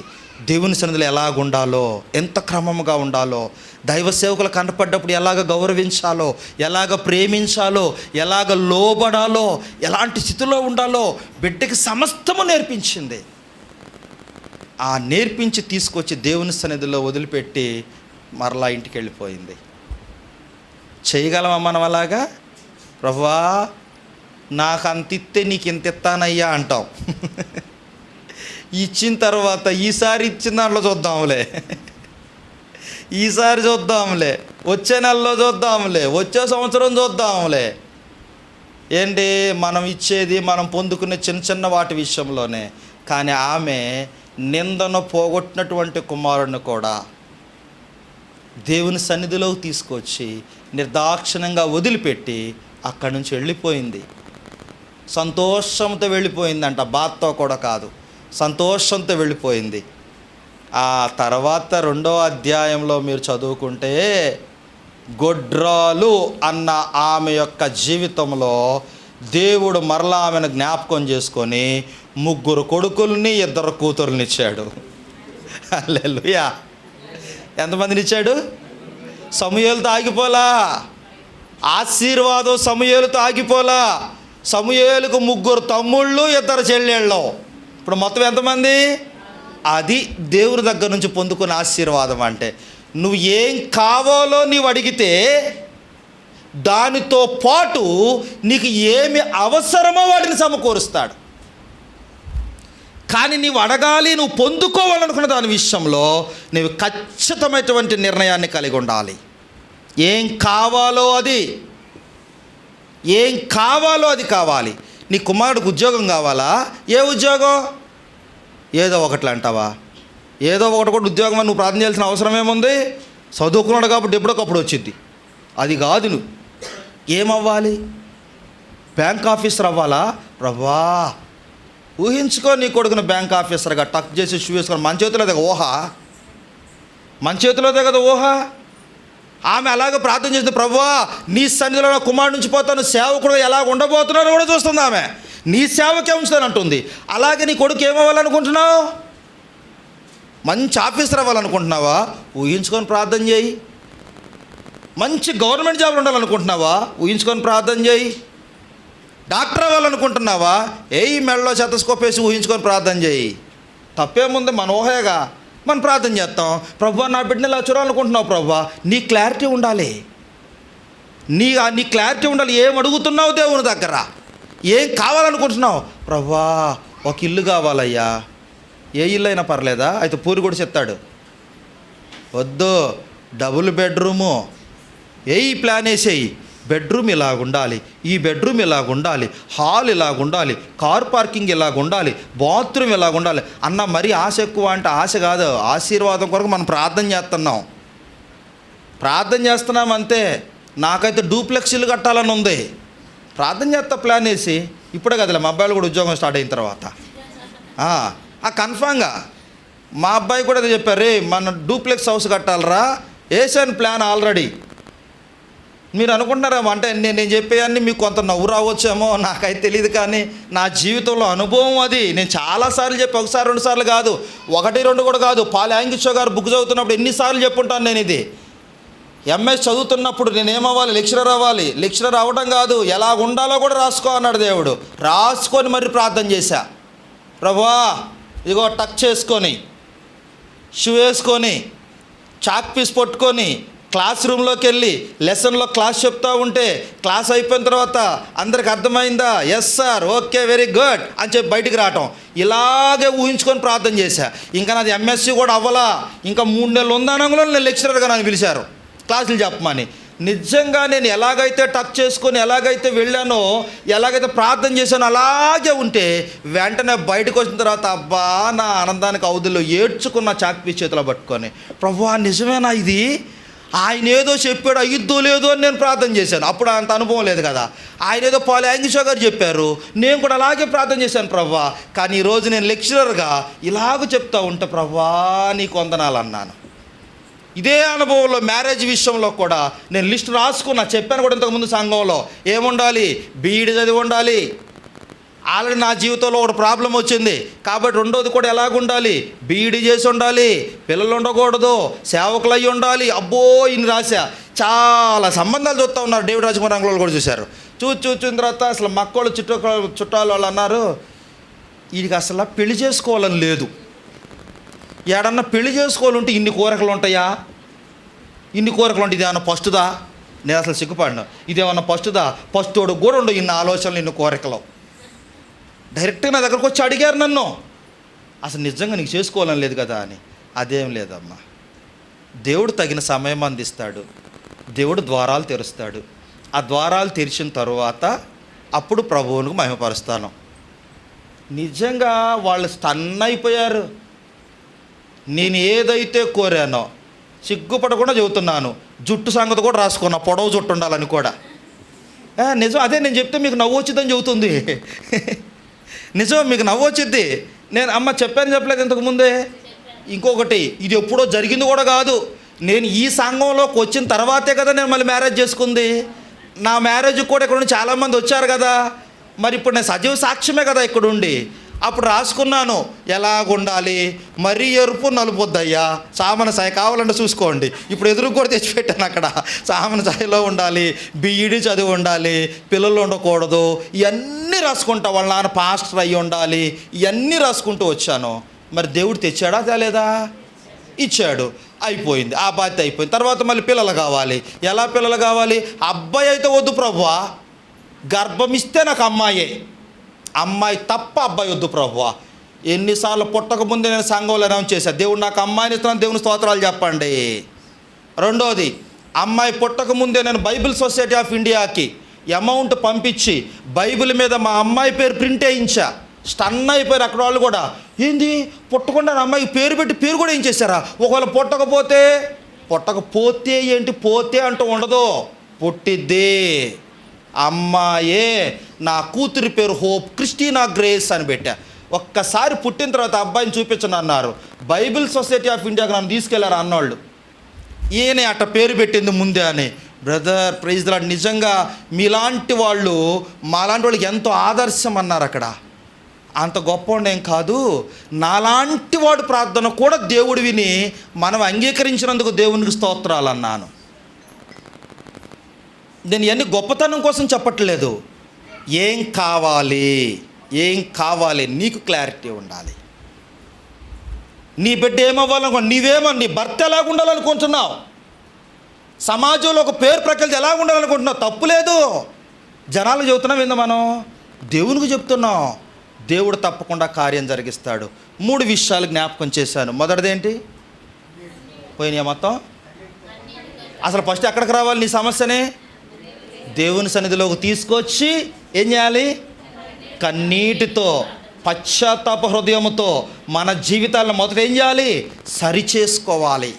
దేవుని సన్నిధిలో ఎలాగ ఉండాలో, ఎంత క్రమంగా ఉండాలో, దైవ సేవకులు కనపడ్డప్పుడు ఎలాగ గౌరవించాలో, ఎలాగ ప్రేమించాలో, ఎలాగ లోబడాలో, ఎలాంటి స్థితిలో ఉండాలో బిడ్డకి సమస్తము నేర్పించింది. ఆ నేర్పించి తీసుకొచ్చి దేవుని సన్నిధిలో వదిలిపెట్టి మరలా ఇంటికి వెళ్ళిపోయింది. చేయగలమా మనం అలాగా? ప్రభువా నాకు అంత ఇస్తే నీకు ఇంత ఇస్తానయ్యా అంటాం. ఇచ్చిన తర్వాత ఈసారి ఇచ్చిన దాంట్లో చూద్దాంలే, ఈసారి చూద్దాంలే, వచ్చే నెలలో చూద్దాంలే, వచ్చే సంవత్సరం చూద్దాంలే. ఏంటి మనం ఇచ్చేది, మనం పొందుకునే చిన్న చిన్న వాటి విషయంలోనే. కానీ ఆమె నిందను పోగొట్టినటువంటి కుమారుడిని కూడా దేవుని సన్నిధిలోకి తీసుకొచ్చి నిర్దాక్షిణ్యంగా వదిలిపెట్టి అక్కడి నుంచి వెళ్ళిపోయింది. సంతోషంతో వెళ్ళిపోయిందంట, బాధతో కూడా కాదు, సంతోషంతో వెళ్ళిపోయింది. ఆ తర్వాత 2వ అధ్యాయంలో మీరు చదువుకుంటే గొడ్రాలు అన్న ఆమె యొక్క జీవితంలో దేవుడు మరలా ఆమెను జ్ఞాపకం చేసుకొని 3 కొడుకుల్ని 2 కూతుర్ని ఇచ్చాడు. హల్లెలూయా. ఎంతమందిని ఇచ్చాడు? సమూయేలుతో ఆగిపోలా, ఆశీర్వాదం సమూయేలుతో ఆగిపోలా. సమూయేలుకు 3 తమ్ముళ్ళు 2 చెల్లెళ్ళు. ఇప్పుడు మొత్తం ఎంతమంది? అది దేవుని దగ్గర నుంచి పొందుకునే ఆశీర్వాదం. అంటే నువ్వు ఏం కావాలో నీవు అడిగితే దానితో పాటు నీకు ఏమి అవసరమో వాటిని సమకూరుస్తాడు. కానీ నీవు అడగాలి, నువ్వు పొందుకోవాలనుకున్న దాని విషయంలో నీవు ఖచ్చితమైనటువంటి నిర్ణయాన్ని కలిగి ఉండాలి. ఏం కావాలో అది, ఏం కావాలో అది కావాలి. నీ కుమారుడికి ఉద్యోగం కావాలా? ఏ ఉద్యోగం? ఏదో ఒకటి అంటావా? ఏదో ఒకటి కూడా ఉద్యోగం అని నువ్వు ప్రార్థన చేయాల్సిన అవసరం ఏముంది? చదువుకున్నాడు కాబట్టి ఎప్పుడొకప్పుడు వచ్చింది. అది కాదు. నువ్వు ఏమవ్వాలి? బ్యాంక్ ఆఫీసర్ అవ్వాలా? ప్రభా ఊహించుకో, నీ కొడుకుని బ్యాంక్ ఆఫీసర్గా టక్ చేసి షూ వేసుకొని మన చేతిలోదే ఊహ, మన చేతిలోదే కదా ఊహ. ఆమె అలాగే ప్రార్థన చేస్తుంది, ప్రభువా నీ సన్నిధిలో నా కుమారుడు నుంచి పోతాను, సేవకుడు ఎలా ఉండబోతున్నారో కూడా చూస్తుంది. ఆమె నీ సేవకే ఉంచుతానంటుంది. అలాగే నీ కొడుకు ఏమవ్వాలనుకుంటున్నావు? మంచి ఆఫీసర్ అవ్వాలనుకుంటున్నావా? ఊహించుకొని ప్రార్థన చేయి. మంచి గవర్నమెంట్ జాబ్ ఉండాలనుకుంటున్నావా? ఊహించుకొని ప్రార్థన చేయి. డాక్టర్ అవ్వాలనుకుంటున్నావా? మెడలో చెత్తస్కోప్ వేసి ఊహించుకొని ప్రార్థన చేయి. తప్పేముంది? మన ఊహేగా, మనం ప్రార్థన చేస్తాం. ప్రభువా నా బిడ్డని ఇలా చూడాలనుకుంటున్నావు, ప్రభువా నీ క్లారిటీ ఉండాలి. నీ క్లారిటీ ఉండాలి. ఏం అడుగుతున్నావు దేవుని దగ్గర? ఏం కావాలనుకుంటున్నావు? ప్రభువా ఒక ఇల్లు కావాలయ్యా. ఏ ఇల్లు అయినా పర్లేదా? అయితే పూరి కూడా చెప్తాడు, వద్దు డబుల్ బెడ్రూము ప్లాన్ వేసేయి. బెడ్రూమ్ ఇలాగుండాలి, ఈ బెడ్రూమ్ ఇలాగుండాలి, హాల్ ఇలాగుండాలి, కార్ పార్కింగ్ ఇలాగుండాలి, బాత్రూమ్ ఇలాగుండాలి అన్న. మరీ ఆశ ఎక్కువ అంటే ఆశ కాదు, ఆశీర్వాదం కొరకు మనం ప్రార్థన చేస్తున్నాం అంతే. నాకైతే డూప్లెక్స్ ఇల్లు కట్టాలని ఉంది, ప్రార్థన చేస్తా ప్లాన్ వేసి. ఇప్పుడే కదలే, మా అబ్బాయిలు కూడా ఉద్యోగం స్టార్ట్ అయిన తర్వాత కన్ఫామ్గా మా అబ్బాయి కూడా అదే చెప్పారు, రే మన డూప్లెక్స్ హౌస్ కట్టాలరా, వేసాను ప్లాన్ ఆల్రెడీ. మీరు అనుకుంటున్నారేమో, అంటే నేను చెప్పేవన్నీ మీకు కొంత నవ్వు రావచ్చేమో, నాకైతే తెలియదు. కానీ నా జీవితంలో అనుభవం అది. నేను చాలాసార్లు చెప్పి, 1 2 సార్లు కాదు, 1 2 కూడా కాదు. పాల్ యాంగిషో గారు బుక్ చదువుతున్నప్పుడు ఎన్నిసార్లు చెప్పుంటాను నేను ఇది. ఎంఎస్ చదువుతున్నప్పుడు నేను ఏమవ్వాలి? లెక్చరర్ అవ్వాలి. లెక్చరర్ అవ్వడం కాదు, ఎలా ఉండాలో కూడా రాసుకో అన్నాడు దేవుడు. రాసుకొని మరి ప్రార్థన చేశా. ప్రభువా ఇదిగో టచ్ చేసుకొని, షూ వేసుకొని, చాక్ పీస్ పట్టుకొని, క్లాస్ రూమ్లోకి వెళ్ళి లెసన్లో క్లాస్ చెప్తూ ఉంటే క్లాస్ అయిపోయిన తర్వాత అందరికి అర్థమైందా, yes sir, okay, very good అని చెప్పి బయటికి రావటం. ఇలాగే ఊహించుకొని ప్రార్థన చేశా. ఇంకా నాది ఎంఎస్సీ కూడా అవ్వలా, ఇంకా 3 నెలలు ఉందనంలో నేను లెక్చరర్గా నన్ను పిలిచారు క్లాసులు చెప్పమని. నిజంగా నేను ఎలాగైతే టచ్ చేసుకొని ఎలాగైతే వెళ్ళానో, ఎలాగైతే ప్రార్థన చేశానో అలాగే ఉంటే వెంటనే బయటకు వచ్చిన తర్వాత అబ్బా నా ఆనందానికి అవధుల్లో ఏడ్చుకున్న చాక్పీ చేతిలో పట్టుకొని, ప్రభువా నిజమేనా ఇది, ఆయన ఏదో చెప్పాడు అయ్యిద్దో లేదో అని నేను ప్రార్థన చేశాను. అప్పుడు అంత అనుభవం లేదు కదా. ఆయన ఏదో పాల్ యాంగిషో గారు చెప్పారు, నేను కూడా అలాగే ప్రార్థన చేశాను ప్రభువా. కానీ ఈరోజు నేను లెక్చరర్గా ఇలాగ చెప్తా ఉంటే ప్రభువా నీకు వందనాలు అన్నాను. ఇదే అనుభవంలో మ్యారేజ్ విషయంలో కూడా నేను లిస్ట్ రాసుకున్నా, చెప్పాను కూడా ఇంతకుముందు సంఘంలో. ఏముండాలి, బీఈడి చదివి ఉండాలి. ఆల్రెడీ నా జీవితంలో ఒక ప్రాబ్లం వచ్చింది కాబట్టి రెండోది కూడా ఎలాగుండాలి, బీఈడి చేసి ఉండాలి, పిల్లలు ఉండకూడదు, సేవకులు అయ్యి ఉండాలి. అబ్బో ఇన్ని రాశా. చాలా సంబంధాలు చూస్తూ ఉన్నారు. డేవిడ్ రాజకుమార్ అంకుల్ కూడా చూశారు. చూసిన తర్వాత అసలు మక్కోళ్ళు చుట్టాలు వాళ్ళు అన్నారు, వీడికి అసలు పెళ్లి చేసుకోవాలని లేదు, ఏడన్నా పెళ్లి చేసుకోవాలంటే ఇన్ని కోరికలు ఉంటాయా, ఇన్ని కోరికలు ఉంటాయి, ఇదేమన్నా ఫస్ట్దా. నేను అసలు సిగ్గుపడినా, ఇదేమన్నా ఫస్ట్దా, ఫస్టోడు కూడా ఉండవు ఇన్ని ఆలోచనలు ఇన్ని కోరికలు. డైరెక్ట్గా నా దగ్గరకు వచ్చి అడిగారు నన్ను, అసలు నిజంగా నీకు చేసుకోవాలని లేదు కదా అని. అదేం లేదమ్మా, దేవుడు తగిన సమయం అందిస్తాడు, దేవుడు ద్వారాలు తెరుస్తాడు. ఆ ద్వారాలు తెరిచిన తరువాత అప్పుడు ప్రభువునికి మహిమపరుస్తాను. నిజంగా వాళ్ళు స్టన్ అయిపోయారు. నేను ఏదైతే కోరానో సిగ్గుపడకుండా చెబుతున్నాను, జుట్టు సంగతి కూడా రాసుకున్నా, పొడవు జుట్టు ఉండాలని కూడా. నిజం, అదే నేను చెప్తే మీకు నవ్వు వచ్చిందని చెబుతుంది. నిజం, మీకు నవ్వు వచ్చింది. నేను అమ్మ చెప్పలేదు ఇంతకుముందే. ఇంకొకటి, ఇది ఎప్పుడో జరిగింది కూడా కాదు, నేను ఈ సంఘంలోకి వచ్చిన తర్వాతే కదా నేను మళ్ళీ మ్యారేజ్ చేసుకుంది. నా మ్యారేజ్కి కూడా ఇక్కడ నుండి చాలామంది వచ్చారు కదా, మరి ఇప్పుడు నేను సజీవ సాక్ష్యమే కదా ఇక్కడ ఉండి. అప్పుడు రాసుకున్నాను ఎలాగుండాలి, మరీ ఎరుపు నలుపొద్దయ్యా, సామాన సాయి కావాలంటే చూసుకోండి. ఇప్పుడు ఎదురు కూడా తెచ్చిపెట్టాను అక్కడ, సామాన సాయిలో ఉండాలి, బీఈడి చదివి ఉండాలి, పిల్లలు ఉండకూడదు, ఇవన్నీ రాసుకుంటా. వాళ్ళ నాన్న పాస్టర్ అయ్యి ఉండాలి, ఇవన్నీ రాసుకుంటూ వచ్చాను. మరి దేవుడు తెచ్చాడా తేలేదా? ఇచ్చాడు. అయిపోయింది, ఆ బాధ్యత అయిపోయింది. తర్వాత మళ్ళీ పిల్లలు కావాలి. ఎలా పిల్లలు కావాలి? అబ్బాయి అయితే వద్దు ప్రభువా, గర్భం ఇస్తే నాకు అమ్మాయి తప్ప అబ్బాయి వద్దు ప్రభువా. ఎన్నిసార్లు పుట్టకముందే నేను సంఘంలో అనౌన్స్ చేశాను, దేవుడు నాకు అమ్మాయిని ఇస్తున్నాను, దేవుని స్తోత్రాలు చెప్పండి. రెండోది, అమ్మాయి పుట్టకముందే నేను బైబిల్ సొసైటీ ఆఫ్ ఇండియాకి అమౌంట్ పంపించి బైబిల్ మీద మా అమ్మాయి పేరు ప్రింట్ వేయించా. స్టన్ అయిపోయారు అక్కడ వాళ్ళు కూడా. ఏంది పుట్టకుండా అమ్మాయికి పేరు పెట్టి పేరు కూడా ఏం చేశారా? ఒకవేళ పుట్టకపోతే ఏంటి, పోతే అంటూ ఉండదు, పుట్టిద్ది. అమ్మాయే, నా కూతురి పేరు హోప్ క్రిస్టీనా గ్రేస్ అని పెట్టా. ఒక్కసారి పుట్టిన తర్వాత అబ్బాయిని చూపించను అన్నారు. బైబిల్ సొసైటీ ఆఫ్ ఇండియాకి నన్ను తీసుకెళ్లారు అన్నోళ్ళు. ఈయనే అట్ట పేరు పెట్టింది ముందే అని. బ్రదర్ ప్రైజ్ ది లార్డ్, నిజంగా మీలాంటి వాళ్ళు మాలాంటి వాళ్ళకి ఎంతో ఆదర్శం అన్నారు అక్కడ. అంత గొప్పవాడేం కాదు, నాలాంటి వాడు ప్రార్థన కూడా దేవుడు విని మనం అంగీకరించినందుకు దేవునికి స్తోత్రాలు అన్నాను. నేను ఇవన్నీ గొప్పతనం కోసం చెప్పట్లేదు. ఏం కావాలి నీకు క్లారిటీ ఉండాలి. నీ బిడ్డ ఏమవ్వాలనుకో, నీ భర్త ఎలాగ ఉండాలనుకుంటున్నావు, సమాజంలో ఒక పేరు ప్రకృతి ఎలా ఉండాలనుకుంటున్నావు, తప్పు లేదు. జనాలకు చెబుతున్నాం ఏందో, మనం దేవునికి చెప్తున్నాం. దేవుడు తప్పకుండా కార్యం జరిగిస్తాడు. 3 విషయాలు జ్ఞాపకం చేశాను. మొదటిదేంటి? పోయినాయా మొత్తం? అసలు ఫస్ట్ ఎక్కడికి రావాలి? నీ సమస్యని దేవుని సన్నిధిలోకి తీసుకొచ్చి ఏం చేయాలి? కన్నీటితో, పశ్చాత్తాప హృదయంతో మన జీవితాలను మొదట ఏం చేయాలి? సరిచేసుకోవాలి.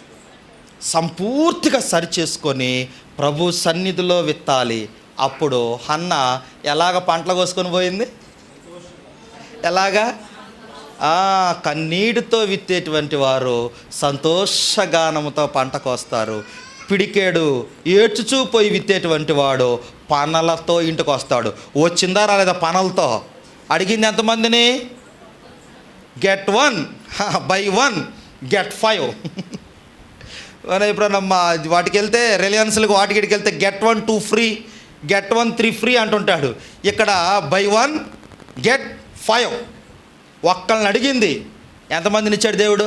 సంపూర్తిగా సరిచేసుకొని ప్రభు సన్నిధిలో విత్తాలి. అప్పుడు హన్న ఎలాగ పంటలు కోసుకొని పోయింది? ఎలాగా? కన్నీటితో విత్తేటువంటి వారు సంతోషగానముతో పంట కోస్తారు. పిడికేడు ఏడ్చుచూ పోయి విత్తేటువంటి వాడు పనలతో ఇంటికి వస్తాడు. వచ్చిందా రాలేదా? పనలతో. అడిగింది ఎంతమందిని? Get 1 by 1 get 5. ఎప్పుడన్నా వాటికి వెళ్తే రిలయన్స్లకు వాటికి వెళ్తే గెట్ 1 2 ఫ్రీ, గెట్ 1 3 ఫ్రీ అంటుంటాడు. ఇక్కడ బై 1 గెట్ 5. ఒక్కళ్ళని అడిగింది, ఎంతమందిని ఇచ్చాడు దేవుడు?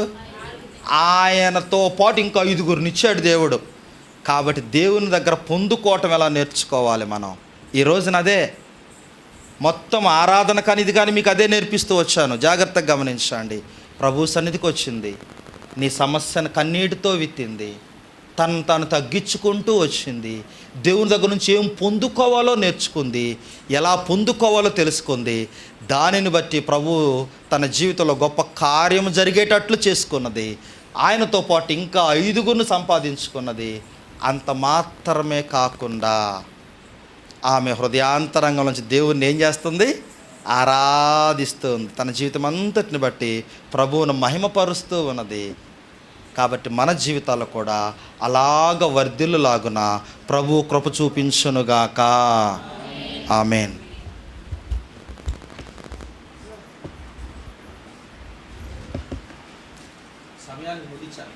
ఆయనతో పాటు ఇంకా 5గురిని ఇచ్చాడు దేవుడు. కాబట్టి దేవుని దగ్గర పొందుకోవటం ఎలా నేర్చుకోవాలి మనం. ఈ రోజున అదే మొత్తం ఆరాధన కానీ ఇది కానీ మీకు అదే నేర్పిస్తూ వచ్చాను. జాగ్రత్తగా గమనించండి. ప్రభు సన్నిధికి వచ్చింది, నీ సమస్యను కన్నీటితో విత్తింది, తను తగ్గించుకుంటూ వచ్చింది, దేవుని దగ్గర నుంచి ఏం పొందుకోవాలో నేర్చుకుంది, ఎలా పొందుకోవాలో తెలుసుకుంది. దానిని బట్టి ప్రభు తన జీవితంలో గొప్ప కార్యం జరిగేటట్లు చేసుకున్నది. ఆయనతో పాటు ఇంకా 5గురిని సంపాదించుకున్నది. అంత మాత్రమే కాకుండా ఆమె హృదయాంతరంగం నుంచి దేవుణ్ణి ఏం చేస్తుంది? ఆరాధిస్తుంది. తన జీవితం అంతటిని బట్టి ప్రభువును మహిమపరుస్తూ ఉన్నది. కాబట్టి మన జీవితాల్లో కూడా అలాగ వర్ధిల్లులాగున ప్రభు కృప చూపించునుగాక. ఆమేన్. సమయాన్ని ముగించాలి.